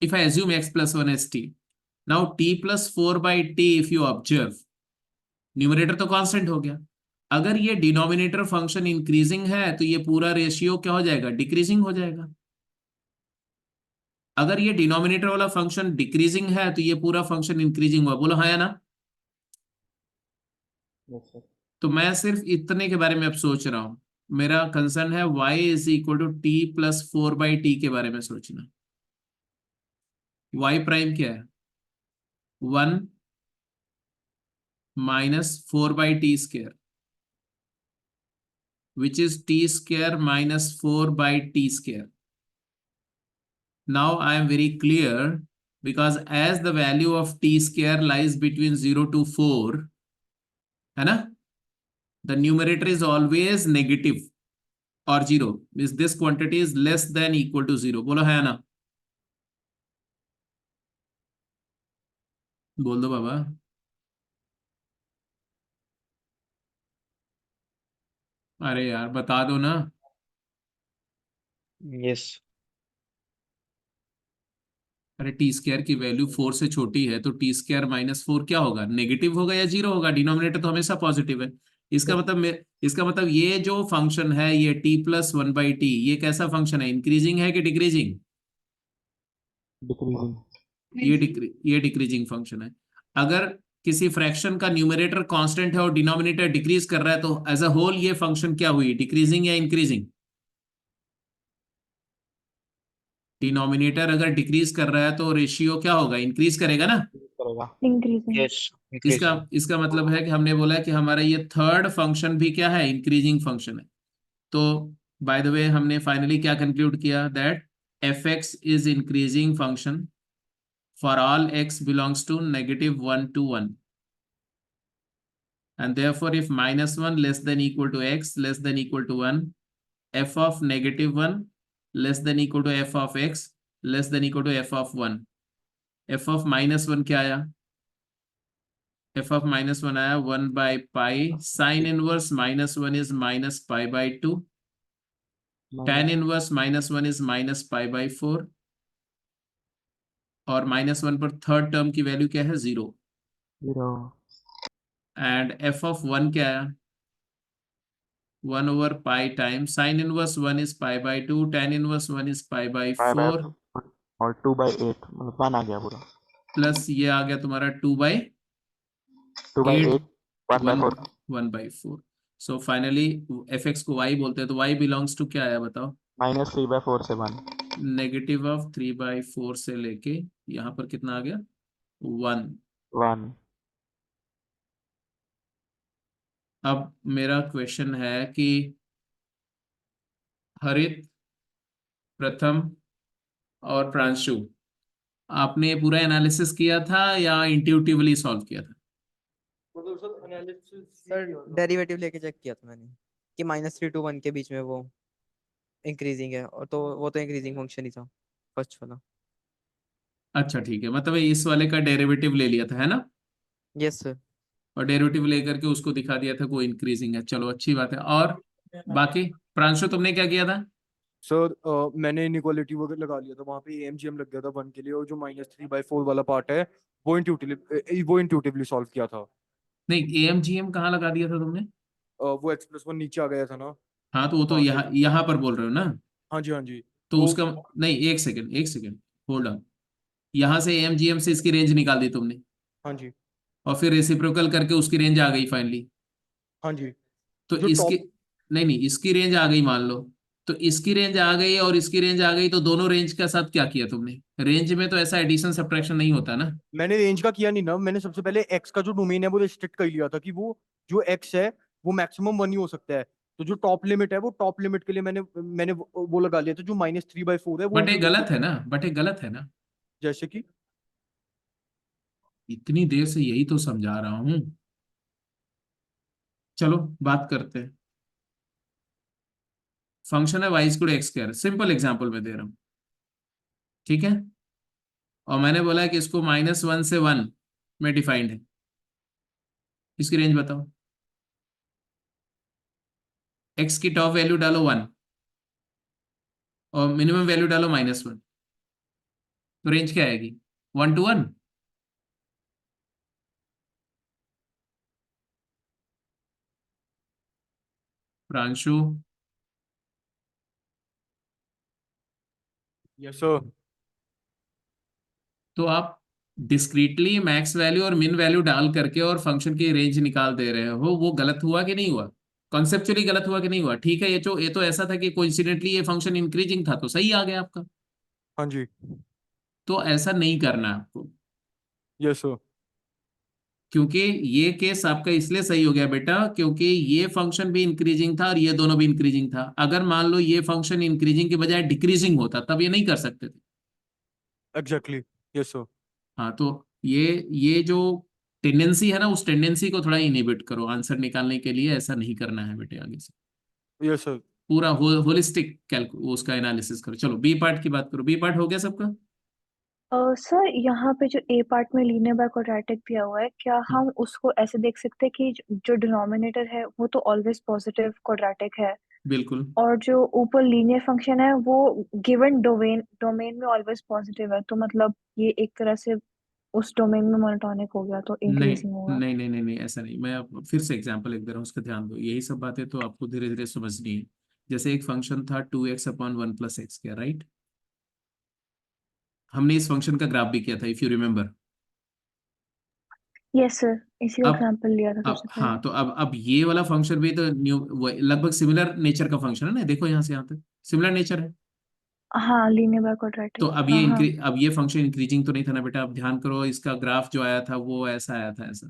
If I assume x+1 as t, now t+4/t, if you observe, numerator तो कांस्टेंट हो गया। अगर ये डिनोमिनेटर फंक्शन इंक्रीजिंग है तो ये पूरा रेशियो क्या हो जाएगा? डिक्रीजिंग हो जाएगा। अगर ये डिनोमिनेटर वाला फंक्शन डिक्रीजिंग है तो ये पूरा फंक्शन इंक्रीजिंग हुआ। बोलो हाँ या ना? Yes, sir. तो मैं सिर्फ इतने के बारे में अब सोच रहा हूं। मेरा कंसर्न है y = t+4/t के बारे में सोचना। y प्राइम क्या है? 1 - 4/t², which is t² - 4/t². Now I am very clear, because as the value of t² lies between 0 to 4, है ना, the numerator is always negative or 0, means this quantity is less than equal to 0। बोलो है ना? बोल दो बाबा। अरे यार बता दो ना। Yes. अरे t² की वैल्यू 4 से छोटी है तो t² - 4 क्या होगा? नेगेटिव होगा या 0 होगा? डिनोमिनेटर तो हमेशा पॉजिटिव है। इसका मतलब ये जो फंक्शन है ये t+1/t, ये कैसा फंक्शन है? इंक्रीजिंग है कि डिक्रीजिंग? Decreasing. ये डिक्रीजिंग फंक्शन है। अगर किसी फ्रैक्शन का न्यूमरेटर कांस्टेंट है और डिनोमिनेटर डिक्रीज कर रहा है तो एज अ होल ये फंक्शन क्या हुई? डिक्रीजिंग या इंक्रीजिंग? डिनोमिनेटर अगर डिक्रीज कर रहा है तो रेशियो क्या होगा, इंक्रीज करेगा ना। करेगा। इंक्रीजिंग। Yes. इसका Increasing. इसका मतलब है कि हमने बोला कि हमारा ये थर्ड फंक्शन भी क्या है, इंक्रीजिंग फंक्शन है। तो बाय द वे हमने फाइनली क्या कंक्लूड किया, that f x is increasing function for all x belongs to -1 to 1, and therefore if -1 less than equal to x less than equal to 1, f of -1 less than equal to f of x less than equal to f of 1। f of -1 क्या आया, f of -1 आया 1/π, sine inverse -1 is -π/2, tan inverse -1 is -π/4, और -1 पर third term की value क्या है, 0। 0 and f of 1 क्या आया, 1/π time sine inverse 1 is π/2, tan inverse 1 is π/4, और 2/8 मतलब 1 आ गया पूरा। प्लस ये आ गया तुम्हारा 2/8 2/8 1/4 1/4। सो फाइनली एफ एक्स को y बोलते हैं, तो y बिलोंग्स टू क्या आया बताओ, -3/4 से 1। -3/4 से लेके यहाँ पर कितना आ गया, 1। 1 अब मेरा क्वेश्चन है कि हरित, प्रथम और प्रांशु, आपने पूरा एनालिसिस किया था या इंट्यूटिवली सॉल्व किया था। मतलब सर एनालिसिस सर डेरिवेटिव लेके चेक किया था मैंने कि -3 to 1 के बीच में वो इंक्रीजिंग है, और तो वो तो इंक्रीजिंग फंक्शन ही था फर्स्ट वाला। अच्छा ठीक है, मतलब इस वाले का डेरिवेटिव ले लिया था है ना, यस सर। और डेरिवेटिव लेकर के उसको दिखा दिया था कोई इंक्रीजिंग है, चलो अच्छी बात है। और बाकी प्रांशु तुमने क्या किया था। सर मैंने इनइक्वालिटी वगैरह लगा लिया था, वहां पे एमजीएम लग गया था 1 के लिए, और जो -3/4 वाला पार्ट है वो इंट्यूटिवली सॉल्व किया था। नहीं एएमजीएम कहाँ लगा दिया था तुमने। वो x+1 नीचे आ गया था ना। हाँ तो वो तो वहां से। यहाँ पर बोल रहे हो ना, हाँ जी हाँ जी। तो उसका नहीं, एक सेकंड होल्ड ऑन, यहाँ से एएमजीएम से इसकी रेंज निकाल दी तुमने, हाँ जी और फिर रेसिप्रोकल करके उसकी रेंज आ गई फाइनली। हाँ जी। तो जो इसकी टॉप नहीं इसकी रेंज आ गई मान लो, तो इसकी रेंज आ गई और इसकी रेंज आ गई, तो दोनों रेंज के साथ क्या किया तुमने, रेंज में तो ऐसा एडिशन सब्ट्रैक्शन नहीं होता ना। मैंने रेंज का किया नहीं ना, मैंने सबसे पहले x का जो डोमेन है वो रिस्ट्रिक्ट कर लिया था कि वो जो x है वो मैक्सिमम 1 ही हो सकता है। तो जो टॉप लिमिट है वो टॉप लिमिट के लिए मैंने वो लगा लिया था जो -3/4 है वो बट ये गलत है इंट्यूटिवली। ना, बट ये गलत है ना, जैसे कि इतनी देर से यही तो समझा रहा हूं। चलो बात करते हैं, फंक्शन है y²(x²), सिंपल एग्जांपल में दे रहा हूं, ठीक है। और मैंने बोला है कि इसको -1 से 1 में डिफाइंड है, इसकी रेंज बताओ। x की टॉप वैल्यू डालो 1 और मिनिमम वैल्यू डालो -1, तो रेंज क्या आएगी, 1 to 1। Pranshu, yes sir. तो आप डिस्क्रीटली मैक्स वैल्यू और मिन वैल्यू डाल करके और फंक्शन की रेंज निकाल दे रहे हो, वो गलत हुआ कि नहीं हुआ, कॉन्सेप्चुअली गलत हुआ कि नहीं हुआ। ठीक है, ये तो ऐसा था कि कोइंसिडेंटली ये फंक्शन इंक्रीजिंग था तो सही आ गया आपका, हाँ जी। तो ऐसा नहीं करना है आपको, यस सर। क्योंकि ये केस आपका इसलिए सही हो गया बेटा, क्योंकि ये फंक्शन भी इंक्रीजिंग था और ये दोनों भी इंक्रीजिंग था। अगर मान लो ये फंक्शन इंक्रीजिंग के बजाय डिक्रीजिंग होता तब ये नहीं कर सकते थे। एग्जैक्टली। Yes sir. हाँ तो ये जो टेंडेंसी है ना, उस टेंडेंसी को थोड़ा इनहिबिट करो आंसर निकालने के लिए, ऐसा नहीं करना है बेटे आगे से। Yes sir. पूरा होलिस्टिक उसका एनालिसिस करो। चलो बी पार्ट की बात करो, बी पार्ट हो गया सबका। सर यहाँ पे जो ए पार्ट में लीनियर बाय क्वाड्रेटिक दिया हुआ है, क्या हम उसको ऐसे देख सकते हैं कि जो डिनोमिनेटर है वो तो ऑलवेज पॉजिटिव क्वाड्रेटिक है, बिल्कुल, और जो ऊपर लीनियर फंक्शन है वो गिवन डोमेन में ऑलवेज पॉजिटिव है, तो मतलब ये एक तरह से उस डोमेन में मोनोटोनिक हो गया तो नहीं इंक्रीजिंग होगा। नहीं नहीं नहीं नहीं, ऐसा नहीं। मैं अब फिर से एग्जांपल एक दे रहा हूँ, उसका ध्यान दो, यही सब बातें तो आपको धीरे धीरे समझनी है। जैसे एक फंक्शन था 2x/1 + x², राइट। हमने इस फंक्शन का ग्राफ भी किया था, if you remember. Yes sir, इसी का अब एग्जांपल लिया था अब सबसे हाँ, पहले। तो अब ये वाला फंक्शन भी तो लगभग सिमिलर नेचर का फंक्शन है ना, देखो यहाँ से यहाँ तक सिमिलर नेचर है। हाँ लीनियर बाय तो क्वाड्रेटिक, अब हाँ ये हाँ अब ये फंक्शन इंक्रीजिंग तो नहीं था ना बेटा, अब ध्यान करो, इसका ग्राफ जो आया था वो ऐसा आया था, ऐसा।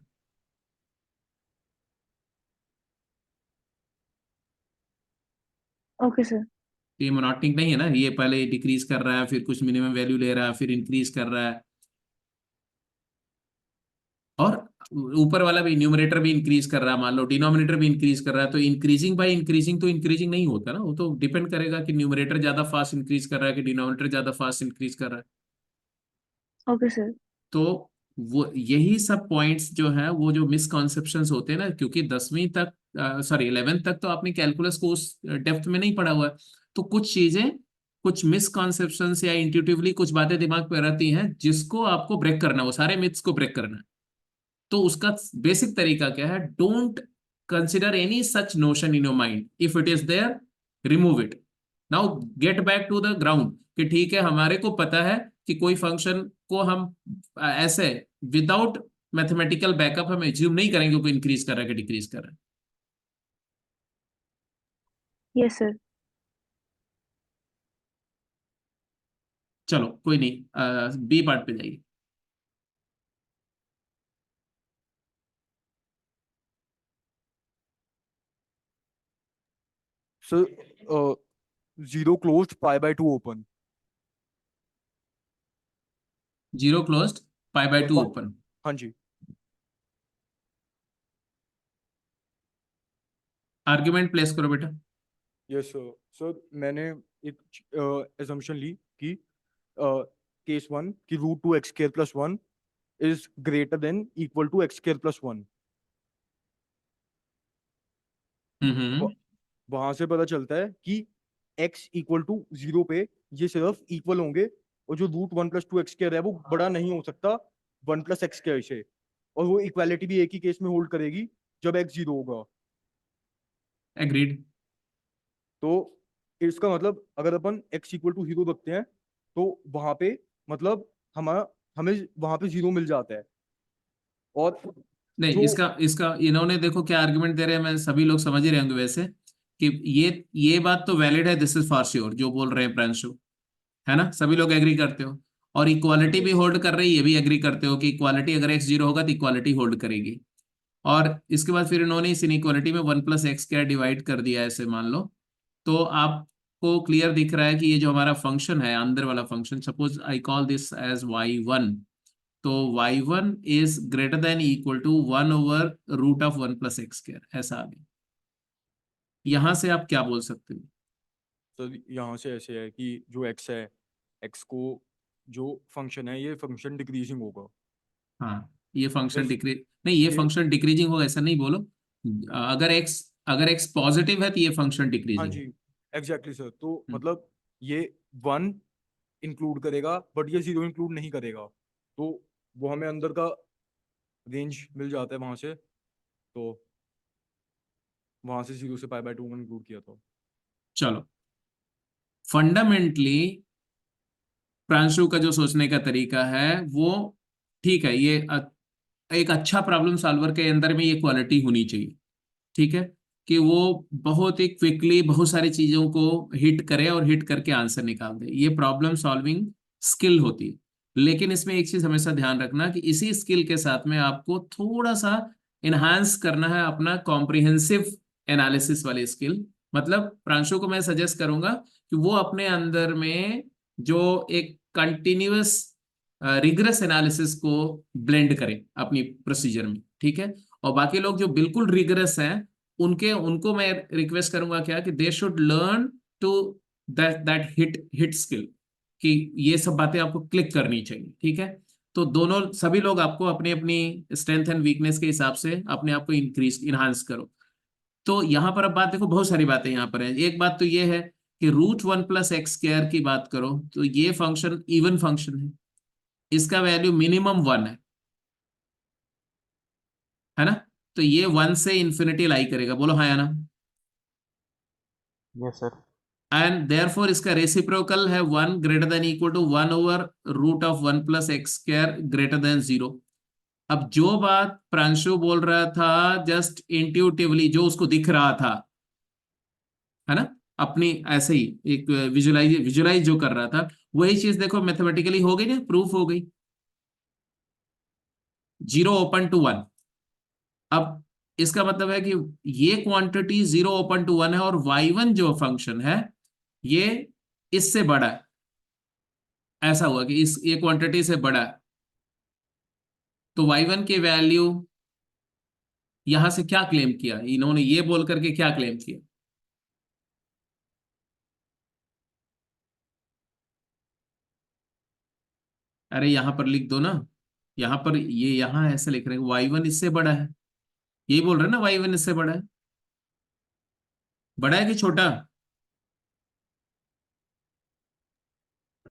Okay sir. ये मोनोटोनिक नहीं है ना, ये पहले डिक्रीज कर रहा है, फिर कुछ मिनिमम वैल्यू ले रहा है, फिर इंक्रीज कर रहा है, और ऊपर वाला भी न्यूमरेटर भी इंक्रीज कर रहा है, मान लो डिनोमिनेटर भी इंक्रीज कर रहा है, तो इंक्रीजिंग बाय इंक्रीजिंग तो इंक्रीजिंग नहीं होता ना, वो तो डिपेंड करेगा कि न्यूमरेटर ज्यादा फास्ट इंक्रीज कर रहा है कि डिनोमिनेटर ज्यादा फास्ट इंक्रीज कर रहा है। Okay sir. तो वो यही सब पॉइंट्स जो है वो जो मिसकॉन्सेप्शंस होते हैं ना, क्योंकि 10वीं तक, सॉरी 11th तक तो आपने कैलकुलस को उस डेप्थ में नहीं पढ़ा हुआ है, तो कुछ चीजें, कुछ मिसकॉन्सेप्शंस या इंट्यूटिवली कुछ बातें दिमाग पे रहती हैं जिसको आपको ब्रेक करना है, वो सारे मिथ्स को ब्रेक करना है। तो उसका बेसिक तरीका क्या है, don't consider any such notion in your mind, if it is there remove it, now get back to the ground, कि ठीक है हमारे को पता है कि कोई फंक्शन को हम ऐसे विदाउट मैथमेटिकल बैकअप हम एज्यूम नहीं करेंगे कोई इंक्रीज कर रहा है कि डिक्रीज कर रहा है। Yes sir. चलो कोई नहीं, बी पार्ट पे जाइए। Sir 0 closed pi by 2 open. 0 closed pi by 2 open. हाँ जी। आर्ग्यूमेंट प्लेस करो बेटा। Yes sir. सर मैंने एक assumption ली कि केस 1 कि √2x² + 1 is greater than equal to x²+1। Hmm. वहां से पता चलता है कि x इक्वल टू 0 पे ये सिर्फ इक्वल होंगे, और जो √1 + 2x² है वो बड़ा नहीं हो सकता 1 + x² से, और वो इक्वालिटी भी एक ही केस में होल्ड करेगी जब x 0 होगा। एग्रीड। तो इसका मतलब अगर अपन x इक्वल टू 0 रखते हैं तो वहां पे मतलब हमें वहां पे 0 मिल जाता है। और नहीं, जो इसका इसका इन्होंने देखो क्या आर्गुमेंट दे रहे हैं, मैं सभी लोग समझ ही रहे होंगे वैसे, कि ये बात तो वैलिड है, दिस इज फॉर श्योर जो बोल रहे हैं प्रांशु, है ना, सभी लोग एग्री करते हो, और इक्वालिटी भी होल्ड कर रही है, ये भी एग्री करते हो कि इक्वालिटी अगर x 0 होगा तो इक्वालिटी होल्ड करेगी। और इसके बाद फिर इन्होंने इस इनइक्वालिटी में 1 + x² डिवाइड कर दिया ऐसे मान लो, तो आपको क्लियर दिख रहा है कि ये जो हमारा फंक्शन है अंदर वाला function, suppose I call this as y1, तो y1 is greater than equal to 1/√1 + x², ऐसा आ गया। यहां से आप क्या बोल सकते हो? सर यहाँ से ऐसे है कि जो x है, x को जो फंक्शन है ये फंक्शन डिक्रीजिंग होगा। हाँ, ये फंक्शन जैसे डिक्रीज नहीं, ये ये फंक्शन डिक्रीजिंग होगा ऐसा नहीं बोलो, अगर x पॉजिटिव है तो ये फंक्शन हाँ डिक्रीजिंग जी है। Exactly sir. तो मतलब ये 1 इंक्लूड करेगा बट ये 0 इंक्लूड नहीं करेगा, तो वो हमें अंदर का रेंज मिल जाता है वहां से। तो वहां से 0 से π/2 में इंक्लूड किया था। चलो, फंडामेंटली प्रांशु का जो सोचने का तरीका है वो ठीक है, ये एक अच्छा प्रॉब्लम सॉल्वर के अंदर में ये क्वालिटी होनी चाहिए, ठीक है, कि वो बहुत ही क्विकली बहुत सारी चीजों को हिट करे और हिट करके आंसर निकाल दे, ये प्रॉब्लम सॉल्विंग स्किल होती है। लेकिन इसमें एक चीज हमेशा ध्यान रखना कि इसी स्किल के साथ में आपको थोड़ा सा इनहांस करना है अपना कॉम्प्रिहेंसिव एनालिसिस वाली स्किल। मतलब प्रांशु को मैं सजेस्ट करूंगा कि वो अपने अंदर में जो एक कंटिन्यूअस रिगरस एनालिसिस को ब्लेंड करें अपनी प्रोसीजर में, ठीक है। और बाकी लोग जो बिल्कुल रिगरस हैं उनको मैं रिक्वेस्ट करूंगा क्या, कि they should learn to that that hit skill, कि ये सब बातें आपको क्लिक करनी चाहिए, ठीक है। तो दोनों सभी लोग आपको अपनी अपनी स्ट्रेंथ एंड वीकनेस के हिसाब से अपने आप को इंक्रीज इनहांस करो। तो यहाँ पर अब बात देखो, बहुत सारी बातें यहाँ पर है। एक बात तो ये है कि √1 + x² की बात करो तो ये फंक्शन इवन फंक्शन है, इसका वैल्यू मिनिमम 1 है ना, तो ये 1 से इंफिनिटी लाई करेगा, बोलो हाँ या ना। Yes sir. एंड देयरफॉर इसका रेसिप्रोकल है 1 greater than equal to 1/√1 + x² greater than 0। अब जो बात प्रांशु बोल रहा था जस्ट इंट्यूटिवली जो उसको दिख रहा था, है ना, अपनी ऐसे ही एक विजुलाइज जो कर रहा था, वही चीज देखो मैथमेटिकली हो गई ना, प्रूफ हो गई। 0 ओपन टू 1। अब इसका मतलब है कि ये क्वांटिटी 0 ओपन टू 1 है, और y1 जो फंक्शन है ये इससे बड़ा है। ऐसा हुआ कि इस ये क्वांटिटी से बड़ा है, तो y1 की वैल्यू यहां से क्या क्लेम किया इन्होंने, ये बोल करके क्या क्लेम किया? अरे यहां पर लिख दो ना, यहां पर ये यहां ऐसे लिख रहे हैं y1 इससे बड़ा है, यही बोल रहे हैं ना, y1 इससे बड़ा है। बड़ा है कि छोटा?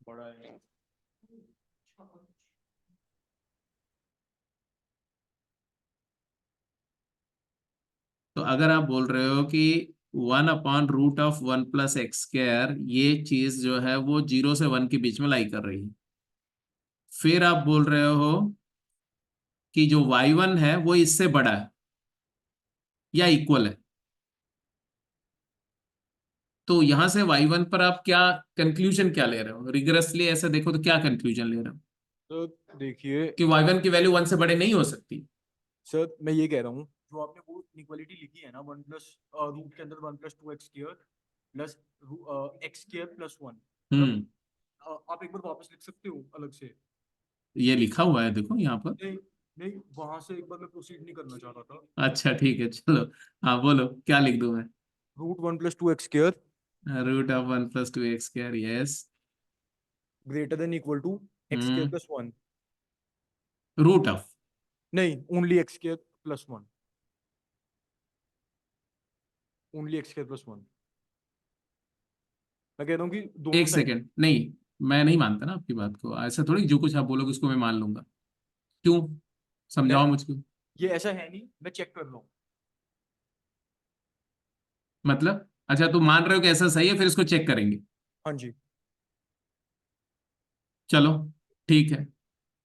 बड़ा है। तो अगर आप बोल रहे हो कि 1/√1 + x², ये चीज जो है वो 0 से 1 के बीच में लाई कर रही है, फिर आप बोल रहे हो कि जो y1 है वो इससे बड़ा है या इक्वल है, तो यहां से y1 पर आप क्या कंक्लूजन क्या ले रहे हो? रिगरसली ऐसे देखो तो क्या कंक्लूजन ले रहे हो? तो देखिए कि y1 की वैल्यू 1 से बड़े नहीं हो सकती। सर, मैं ये कह रहा हूँ, जो आपने वो इक्वालिटी लिखी है ना, 1 प्लस रूट के अंदर 1 + 2x² प्लस x² + 1, हम्म, आप एक बार वापस लिख सकते हो अलग से? ये लिखा हुआ है देखो यहाँ पर। नहीं नहीं, वहां से एक बार मैं प्रोसीड नहीं करना चाह रहा था। अच्छा ठीक है, चलो। हाँ बोलो, क्या लिख दूं मैं? Root 1 + 2x² √1 + 2x², yes. Greater than equal to x² + 1। Root of, नहीं, ओनली x² + 1, ओनली x² + 1। मैं कह रहा हूँ कि दोनों एक साइड। सेकेंड, नहीं मैं नहीं मानता ना आपकी बात को, ऐसा थोड़ी जो कुछ आप बोलोगे उसको मैं मान लूंगा। क्यों? मैं समझाओ मुझको। ये ऐसा है नहीं, मैं चेक कर रहा हूँ। मतलब अच्छा, तुम मान रहे हो कि ऐसा सही है, फिर इसको चेक करेंगे। हाँ जी। चलो ठीक है।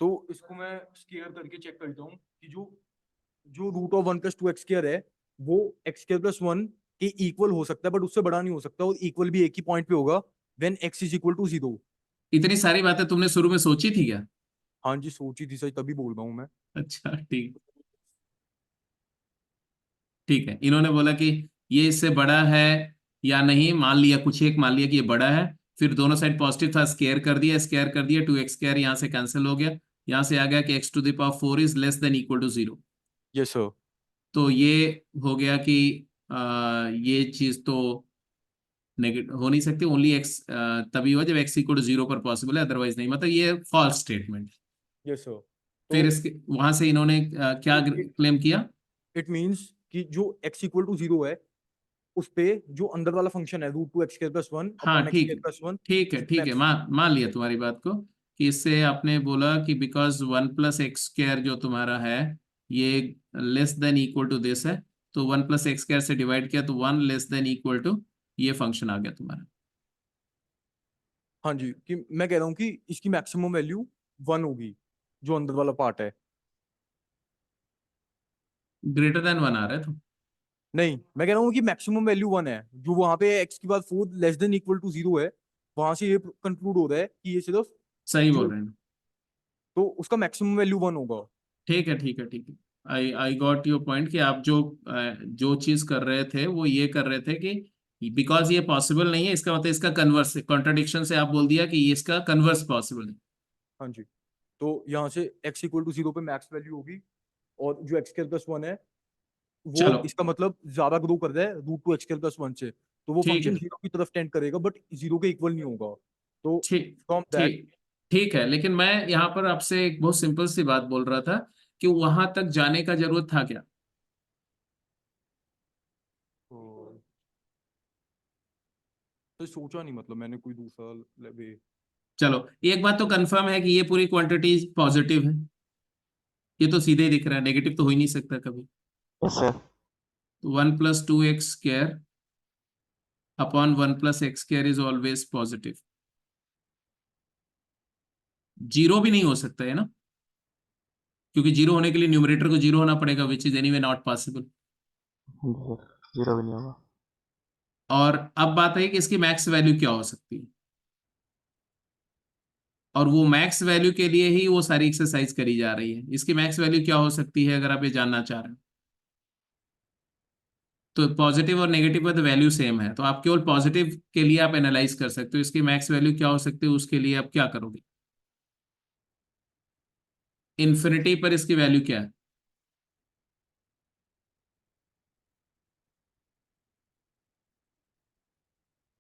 तो इसको मैं स्केयर करके चेक करता हूँ कि जो जो √1 + 2x² है वो x² + 1 के इक्वल हो सकता है, बट उससे बड़ा नहीं हो सकता, और इक्वल भी एक ही पॉइंट पे होगा व्हेन x = 0। इतनी सारी बातें तुमने शुरू में सोची थी क्या? हाँ जी, सोची थी सही, तभी बोल रहा हूँ मैं। अच्छा ठीक, ठीक है। इन्होंने बोला कि ये इससे बड़ा है या नहीं, मान लिया कुछ एक, मान लिया कि ये बड़ा है, फिर दोनों साइड पॉजिटिव था, स्केयर कर दिया 2x² यहाँ से कैंसिल हो गया, यहाँ से आ गया कि x⁴ is less than equal to 0। Yes sir. तो ये हो गया कि ये चीज तो नेगेटिव हो नहीं सकती, ओनली x तभी हुआ जब x = 0 पर पॉसिबल है, अदरवाइज नहीं, मतलब ये फॉल्स स्टेटमेंट। Yes sir. फिर तो इसके वहां से इन्होंने क्या क्लेम किया? इट मींस कि जो x = 0 है उस पे जो अंदर वाला फंक्शन है √2x² + 1 हाँ अपॉन ठीक, x² + 1, ठीक है, उसमें ठीक है, मान लिया तुम्हारी बात को, कि इससे आपने बोला कि बिकॉज 1 + x² जो तुम्हारा है ये less than equal to this है, तो 1 + x² से डिवाइड किया तो 1 लेस देन इक्वल टू ये फंक्शन आ गया तुम्हारा। हाँ जी, कि मैं कह रहा हूँ कि इसकी मैक्सिमम वैल्यू 1 होगी, जो अंदर वाला पार्ट है। ग्रेटर देन 1 आ रहा है तो। नहीं, मैं कह रहा हूँ कि मैक्सिमम वैल्यू 1 है, जो वहां पे x के बाद 4 लेस देन इक्वल टू 0 है, वहां से ये कंक्लूड हो रहा है कि ये सिर्फ सही बोल जो, रहे हैं। तो उसका मैक्सिमम वैल्यू 1 होगा। ठीक है, ठीक है, ठीक है। आई गॉट योर पॉइंट, कि आप जो चीज कर रहे थे वो ये कर रहे थे कि बिकॉज ये पॉसिबल नहीं है, इसका मतलब इसका कन्वर्स, कॉन्ट्रडिक्शन से आप बोल दिया कि ये इसका कन्वर्स पॉसिबल है। हाँ जी। तो यहाँ से x = 0 पे मैक्स वैल्यू होगी, और जो x² + 1 है वो चलो इसका मतलब ज्यादा ग्रो कर रहा है √2x² + 1 से, तो वो ठीक है, फंक्शन 0 की तरफ टेंड करेगा, बट 0 के इक्वल नहीं होगा। तो ठीक, फ्रॉम दैट, ठीक, ठीक है, लेकिन मैं यहाँ पर आपसे एक बहुत सिंपल सी बात बोल रहा था कि वहां तक जाने का जरूरत था क्या? तो सोचा नहीं, मतलब मैंने कोई दूसरा वे। चलो एक बात तो कंफर्म है कि ये पूरी क्वांटिटी पॉजिटिव है, ये तो सीधे ही दिख रहा है, नेगेटिव तो हो ही नहीं सकता कभी। Yes sir. 1 + 2x² upon 1 + x² is always positive. Zero भी नहीं हो सकता है ना, क्योंकि जीरो होने के लिए न्यूमरेटर को जीरो होना पड़ेगा, which is anyway not possible. हाँ जी सर, 0 भी नहीं होगा। और अब बात है कि इसकी मैक्स वैल्यू क्या हो सकती है, और वो मैक्स वैल्यू के लिए ही वो सारी एक्सरसाइज करी जा रही है। इसकी मैक्स वैल्यू क्या हो सकती है अगर आप ये जानना चाह रहे हो, तो पॉजिटिव और नेगेटिव का तो वैल्यू सेम है, तो आप केवल पॉजिटिव के लिए आप एनालाइज कर सकते हो इसकी मैक्स वैल्यू क्या हो सकती है, उसके लिए आप क्या करोगे, इन्फिनिटी पर इसकी वैल्यू क्या है।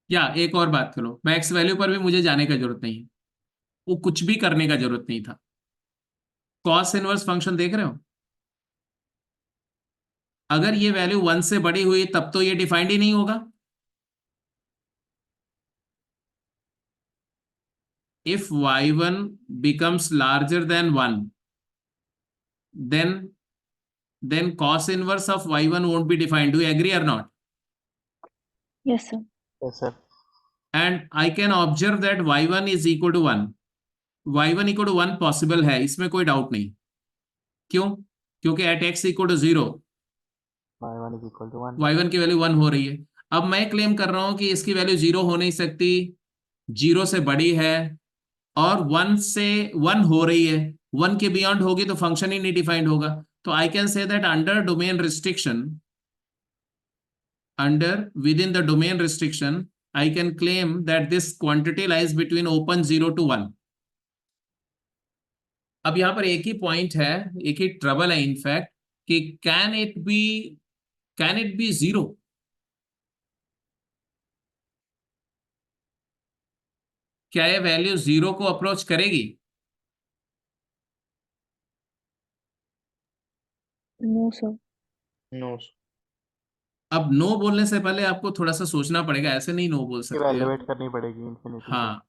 या एक और बात करो, मैक्स वैल्यू पर भी मुझे जाने का जरूरत नहीं है, वो कुछ भी करने का जरूरत नहीं था। कॉस इनवर्स फंक्शन देख रहे हो, अगर ये वैल्यू 1 से बड़ी हुई तब तो ये डिफाइंड ही नहीं होगा। If y1 becomes larger than 1, then cos inverse of y1 won't be defined. Do you agree or not? Yes, sir. Yes, sir. And I can observe that y1 is equal to 1. y1 equal to 1 possible है, इसमें कोई doubt नहीं। क्यों? क्योंकि at x equal to 0 y1 is equal to 1. y1 की value 1 हो रही है। अब मैं क्लेम कर रहा हूं कि इसकी वैल्यू 0 हो नहीं सकती, 0 से बड़ी है, और 1 से 1 हो रही है, 1 के बियॉन्ड होगी तो फंक्शन ही नहीं डिफाइंड होगा। तो I can say that under domain restriction, within the domain restriction, I can claim that this quantity lies between open 0 to 1. अब यहां पर एक ही पॉइंट है, एक ही ट्रबल है इनफैक्ट, कि कैन इट बी 0? क्या ये वैल्यू 0 को अप्रोच करेगी? No, sir. No. अब नो बोलने से पहले आपको थोड़ा सा सोचना पड़ेगा, ऐसे नहीं नो बोल सकते हो। इवैल्यूएट करनी पड़ेगी इन्फिनिटी को। हाँ,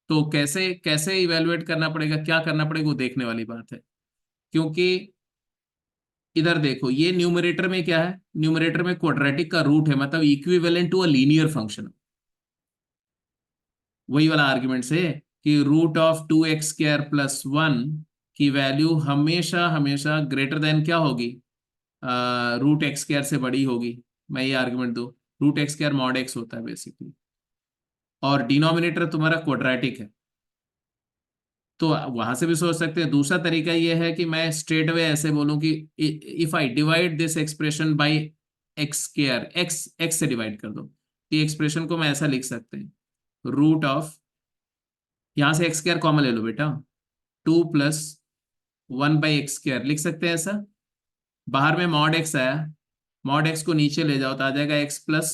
तो कैसे कैसे इवेलुएट करना पड़ेगा, क्या करना पड़ेगा, वो देखने वाली बात है। क्योंकि इधर देखो, ये न्यूमरेटर में क्या है, न्यूमरेटर में क्वाड्रेटिक का रूट है, मतलब equivalent to a linear function. वही वाला आर्ग्यूमेंट से कि रूट ऑफ 2x² प्लस 1 की वैल्यू हमेशा हमेशा ग्रेटर देन क्या होगी, रूट x² से बड़ी होगी। मैं ये आर्ग्यूमेंट दो, रूट x² मॉड x होता है बेसिकली, और डिनोमिनेटर तुम्हारा क्वाड्रेटिक है। तो वहां से भी सोच सकते हैं। दूसरा तरीका यह है कि मैं स्ट्रेट अवे ऐसे बोलूं कि if I divide this expression by x², x से डिवाइड कर दो, ये एक्सप्रेशन को मैं ऐसा लिख सकते हैं, रूट ऑफ, यहां से x² कॉमन ले लो बेटा, 2 प्लस 1/x² लिख सकते हैं ऐसा। बाहर में मॉड x आया, मॉड x को नीचे ले जाओ तो आ जाएगा x प्लस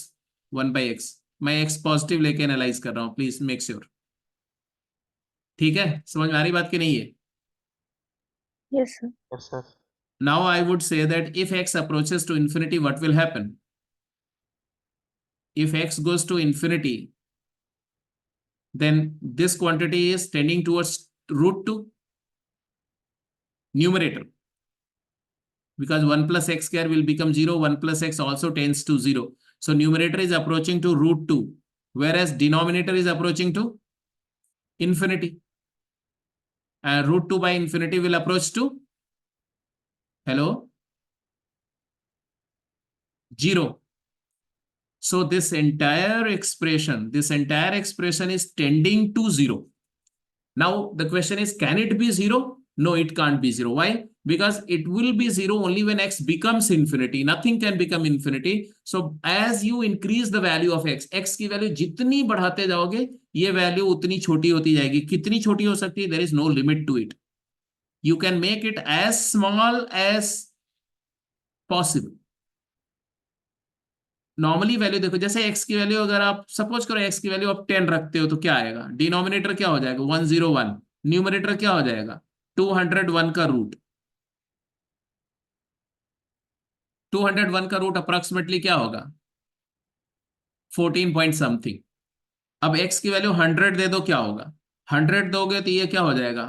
1/x। मैं x पॉजिटिव लेके एनालाइज कर रहा हूं, प्लीज मेक श्योर। ठीक है, समझ में आ रही बात की नहीं है? Yes, sir. Yes, sir. Now I would say that if x approaches to infinity, what will happen? If x goes to infinity, then this quantity is tending towards root 2 numerator, because 1 plus x² will become 0, 1 plus x also tends to 0. So numerator is approaching to root 2, whereas denominator is approaching to infinity. And root 2 by infinity will approach to, hello, 0. So this entire expression is tending to 0. Now the question is, can it be 0? No, it can't be 0. Why? Because it will be 0 only when x becomes infinity. Nothing can become infinity. So as you increase the value of x, x की value जितनी बढ़ाते जाओगे, ये value उतनी छोटी होती जाएगी। कितनी छोटी हो सकती है? There is no limit to it. You can make it as small as possible. Normally value देखो, जैसे x की वैल्यू अगर आप सपोज करो x की वैल्यू आप 10 रखते हो तो क्या आएगा, डिनोमिनेटर क्या हो जाएगा 101, न्यूमरेटर क्या हो जाएगा 201 का रूट। 201 का रूट अप्रोक्सीमेटली क्या होगा 14 पॉइंट समथिंग। अब x की वैल्यू 100 दे दो, क्या होगा 100 दोगे तो ये क्या हो जाएगा,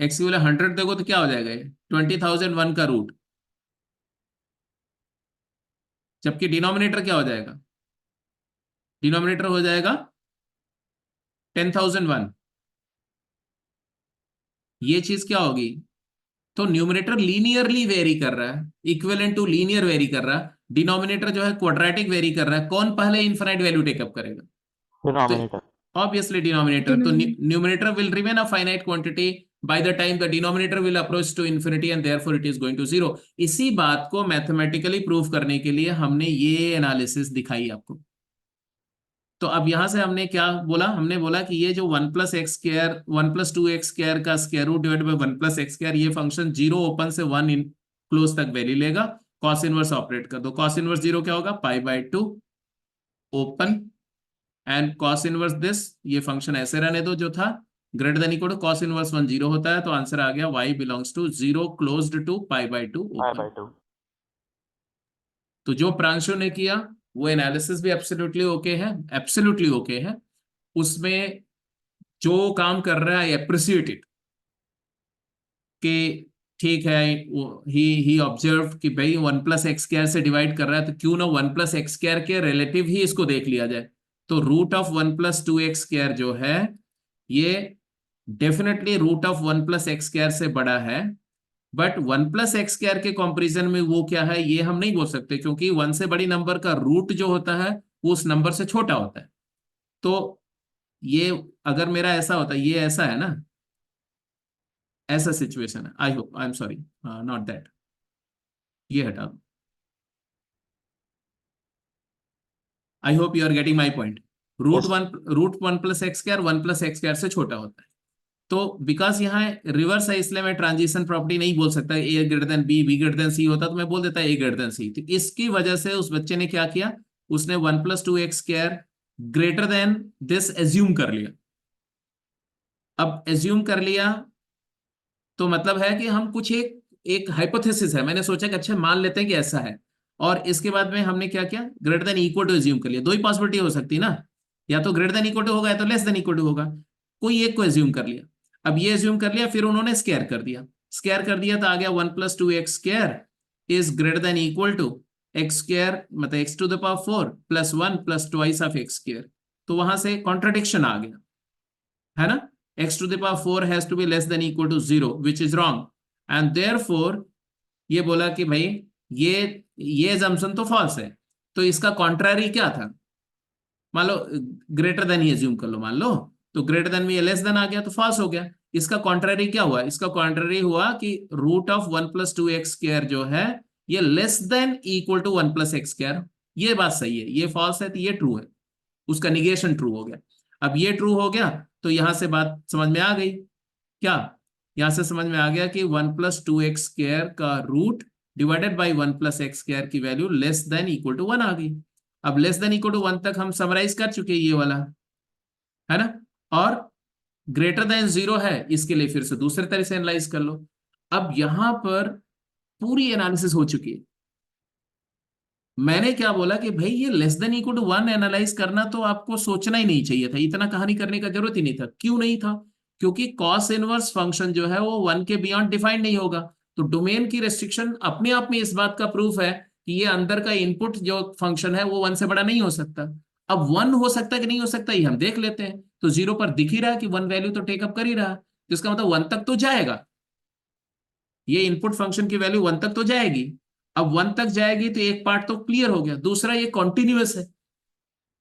x की वैल्यू 100 दोगे तो क्या हो जाएगा 20,001 का रूट। जबकि डिनोमिनेटर क्या हो जाएगा, डिनोमिनेटर हो जाएगा 10,001। ये चीज क्या होगी, तो न्यूमरेटर लीनियरली वेरी कर रहा है, इक्विवेलेंट टू लीनियर वेरी कर रहा है, डिनोमिनेटर जो है क्वाड्रेटिक वेरी कर रहा है, कौन पहले इनफाइनाइट वैल्यू टेकअप करेगा? डिनोमिनेटर। Obviously denominator. तो Denominator. numerator will remain a finite quantity by the time the denominator will approach to infinity and therefore it is going to zero. इसी बात को मैथमेटिकली प्रूव करने के लिए हमने ये एनालिसिस दिखाई आपको। तो अब यहां से हमने क्या बोला? हमने बोला कि ये जो 1 plus x square 1 plus 2x square का square root divide by 1 plus x square, ये फंक्शन 0 ओपन से 1 इन क्लोज तक वैल्यू लेगा, कॉस इनवर्स ऑपरेट कर दो, कॉस इनवर्स 0 क्या होगा? π/2 open and cos inverse this, ये फंक्शन ऐसे रहने दो जो था, greater than equal to cos inverse 1 0 होता है, तो आंसर आ गया y belongs to 0 closed to π/2 open. π/2। तो जो प्रांशु ने किया वो एनालिसिस भी एब्सोल्युटली ओके है, एब्सोल्युटली ओके है, उसमें जो काम कर रहा है अप्रिशिएट इट, कि ठीक है, ही ऑब्जर्व कि भाई 1 प्लस एक्स स्क्वायर से डिवाइड कर रहा है तो क्यों ना 1 प्लस एक्स स्क्वायर के रिलेटिव ही इसको देख लिया जाए। तो root of 1 plus 2x square जो है ये definitely root of 1 plus x square से बड़ा है, बट 1 प्लस एक्स स्क्वायर के कंपैरिजन में वो क्या है ये हम नहीं बोल सकते, क्योंकि 1 से बड़ी नंबर का रूट जो होता है वो उस नंबर से छोटा होता है। तो ये अगर मेरा ऐसा होता है, ये ऐसा है ना, ऐसा सिचुएशन है, I hope, I am sorry, not that, ये हटा दो। I hope you are getting my point. Root one plus x square 1 plus x square से छोटा होता है। तो बिकॉज यहाँ रिवर्स है, इसलिए मैं ट्रांजिशन प्रॉपर्टी नहीं बोल सकता, A greater than B greater than C होता तो मैं बोल देता ए ग्रेटर देन सी। तो इसकी वजह से उस बच्चे ने क्या किया, उसने 1 plus 2x square greater then this assume कर लिया। अब एज्यूम कर लिया तो मतलब है कि हम कुछ एक हाइपोथेसिस है, मैंने सोचा कि अच्छा मान लेते हैं कि ऐसा है, और इसके बाद में हमने क्या किया, greater than equal to assume कर लिया। दो ही पॉसिबिलिटी हो सकती ना, या तो ग्रेटर देन इक्वल टू होगा या तो लेस देन इक्वल टू होगा, कोई एक को एज्यूम कर लिया। अब ये एज्यूम कर लिया, फिर उन्होंने स्क्वायर कर दिया, स्क्वायर कर दिया तो आ गया 1 plus 2x square is greater than equal to x square, मतलब x to the power 4 plus 1 plus twice of x square. तो वहां से कॉन्ट्रडिक्शन आ गया, है ना, x to the power 4 has to be less than equal to 0, which is wrong, and therefore ये बोला कि भाई ये assumption तो false है, तो इसका contrary क्या था, मान लो ग्रेटर देन ही एज्यूम कर लो, मान लो तो ग्रेटर देन में ये लेस देन आ गया तो false हो गया। इसका contrary क्या हुआ, इसका contrary हुआ कि root of 1 plus 2x square जो है ये less than equal to 1 plus x square. ये बात सही है, ये false है तो ये ट्रू है, उसका निगेशन ट्रू हो गया। अब ये ट्रू हो गया तो यहां से बात समझ में आ गई, क्या यहां से समझ में आ गया कि 1 प्लस 2x स्क्वायर का root divided by 1 plus x square की value less than equal to 1 आ गई। अब लेस देन इक्वल टू 1 तक हम समराइज कर चुके ये वाला, है ना, और ग्रेटर देन 0 है, इसके लिए फिर से दूसरे तरह से एनालाइज कर लो। अब यहां पर पूरी एनालिसिस हो चुकी है। मैंने क्या बोला कि भाई ये less than equal to 1 analyse करना तो आपको सोचना ही नहीं चाहिए था, इतना कहानी करने का जरूरत ही नहीं था। क्यों नहीं था, क्योंकि कॉस इनवर्स फंक्शन जो है वो 1 के बियॉन्ड डिफाइंड नहीं होगा। तो डोमेन की रेस्ट्रिक्शन अपने आप में इस बात का प्रूफ है कि ये अंदर का इनपुट जो फंक्शन है वो 1 से बड़ा नहीं हो सकता। अब 1 हो सकता है कि नहीं हो सकता ये हम देख लेते हैं। तो 0 पर दिख ही रहा है कि 1 वैल्यू तो टेकअप कर ही रहा है, तो इसका मतलब 1 तक तो जाएगा, ये इनपुट फंक्शन की वैल्यू 1 तक तो जाएगी। अब 1 तक जाएगी तो एक पार्ट तो क्लियर हो गया, दूसरा ये कॉन्टिन्यूअस है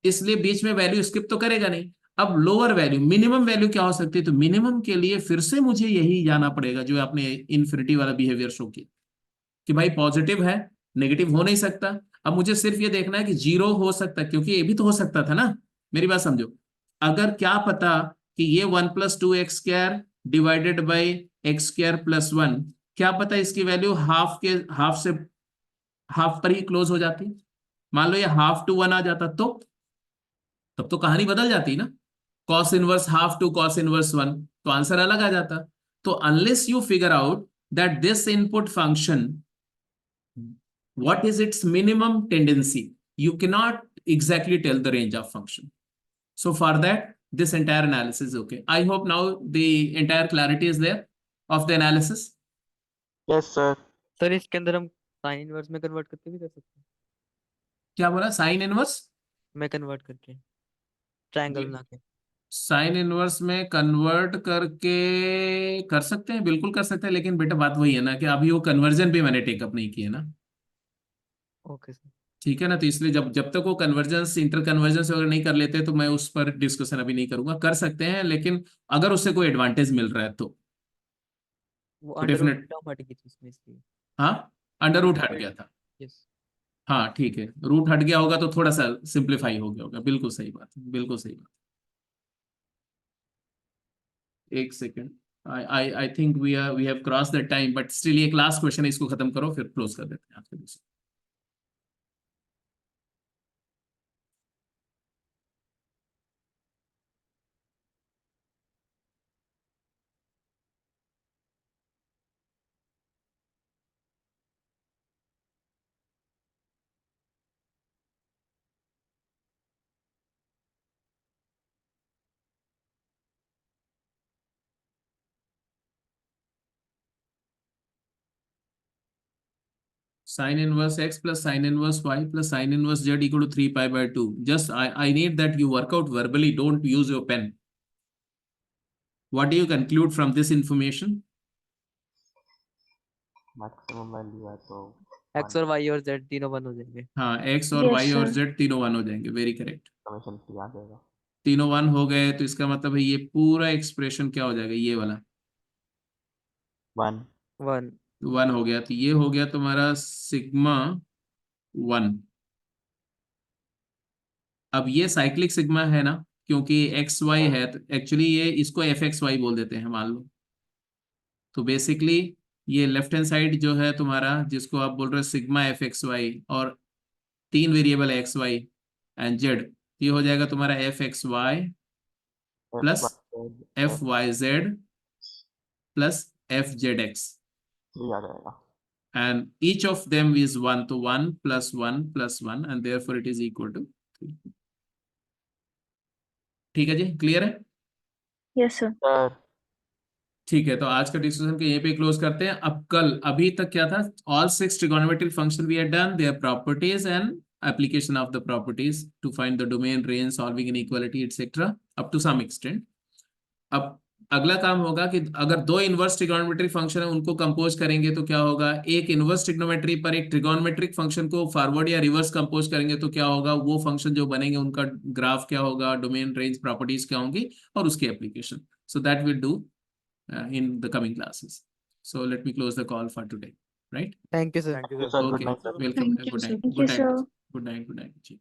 इसलिए बीच में वैल्यू स्किप तो करेगा नहीं। अब लोअर वैल्यू मिनिमम वैल्यू क्या हो सकती है, तो मिनिमम के लिए फिर से मुझे यही जाना पड़ेगा जो आपने इन्फिनिटी वाला बिहेवियर शो किया कि भाई पॉजिटिव है, नेगेटिव हो नहीं सकता। अब मुझे सिर्फ ये देखना है कि 0 हो सकता है, क्योंकि ये भी तो हो सकता था ना, मेरी बात समझो। अगर क्या पता कि ये 1 plus 2x square divided by x square plus 1, क्या पता इसकी वैल्यू हाफ से हाफ पर ही क्लोज हो जाती, मान लो ये हाफ टू 1 आ जाता तो तब तो कहानी बदल जाती ना, cos inverse half to cos inverse 1, तो आंसर अलग आ जाता। तो unless you figure out that this input function what is its minimum tendency, you cannot exactly tell the range of function. So for that this entire analysis is okay. I hope now the entire clarity is there of the analysis. Yes sir. Sir इसके अंदर हम sine inverse में convert करके भी कर सकते हैं, क्या बोला, साइन इनवर्स में कन्वर्ट करके ट्रायंगल बना के। साइन इनवर्स में कन्वर्ट करके कर सकते हैं, बिल्कुल कर सकते हैं, लेकिन बेटा बात वही है ना कि अभी वो कन्वर्जन भी मैंने टेकअप नहीं किया ना। Okay sir. ठीक है ना, तो इसलिए जब जब तक वो कन्वर्जेंस इंटर कन्वर्जेंस वगैरह नहीं कर लेते तो मैं उस पर डिस्कशन अभी नहीं करूंगा। कर सकते हैं, लेकिन अगर उससे कोई एडवांटेज मिल रहा है तो वो अंडर रूट डेफिनेट। टर्म हट गई थी उसमें इसलिए। हाँ, अंडर रूट हट गया था। यस। हाँ ठीक है, रूट हट गया होगा तो थोड़ा सा सिंप्लीफाई हो गया होगा। बिल्कुल सही बात है, बिल्कुल सही बात। एक second, I think we have cross the time, but still एक लास्ट क्वेश्चन है, इसको खत्म करो फिर क्लोज कर देते हैं आज के दिन। Sin inverse x plus sin inverse y plus sin inverse z equal to 3 pi by 2. Just I need that you work out verbally, don't use your pen. What do you conclude from this information? Maximum value है तो x और Y और Z तीनों 1 हो जाएंगे। हाँ, x और Yes, y और sir. z तीनों 1 हो जाएंगे। Very correct. समेशन फ्री आ जाएगा। तीनों 1 हो गए तो इसका मतलब है ये पूरा एक्सप्रेशन क्या हो जाएगा, ये वाला 1 1। 1 हो गया। तो ये हो गया तुम्हारा सिग्मा 1। अब ये साइक्लिक सिग्मा है ना, क्योंकि एक्स वाई है, तो एक्चुअली ये इसको एफ एक्स वाई बोल देते हैं मान लो। तो बेसिकली ये लेफ्ट हैंड साइड जो है तुम्हारा, जिसको आप बोल रहे हो सिग्मा एफ एक्स वाई, और 3 variable x y and z, ये हो जाएगा तुम्हारा f x y plus f y z plus f z x, 3 आ जाएगा। and each of them is 1, तो 1 plus 1 plus 1 and therefore it is equal to 3। ठीक है जी, क्लियर है? Yes, sir. सर ठीक है, तो आज का डिस्कशन को यहीं पे क्लोज करते हैं। अब कल अभी तक क्या था, all 6 trigonometric function we have done their properties and application of the properties to find the domain, range, solving inequality etcetera up to some extent. अब अगला काम होगा कि अगर 2 इनवर्स ट्रिगोनोमेट्रिक फंक्शन है उनको कंपोज करेंगे तो क्या होगा, एक इनवर्स ट्रिग्नोमेट्री पर एक ट्रिगोनोमेट्रिक फंक्शन को फॉरवर्ड या रिवर्स कंपोज करेंगे तो क्या होगा, वो फंक्शन जो बनेंगे उनका ग्राफ क्या होगा, डोमेन, रेंज, प्रॉपर्टीज क्या होंगी और उसकी application. So that will do in the coming classes. So let me close the call for today, right? Thank you sir. Thank you sir, sir. Good Okay, night sir. welcome. Thank you, Good sir. night. Thank Good you, night. sir. Good night. Good night.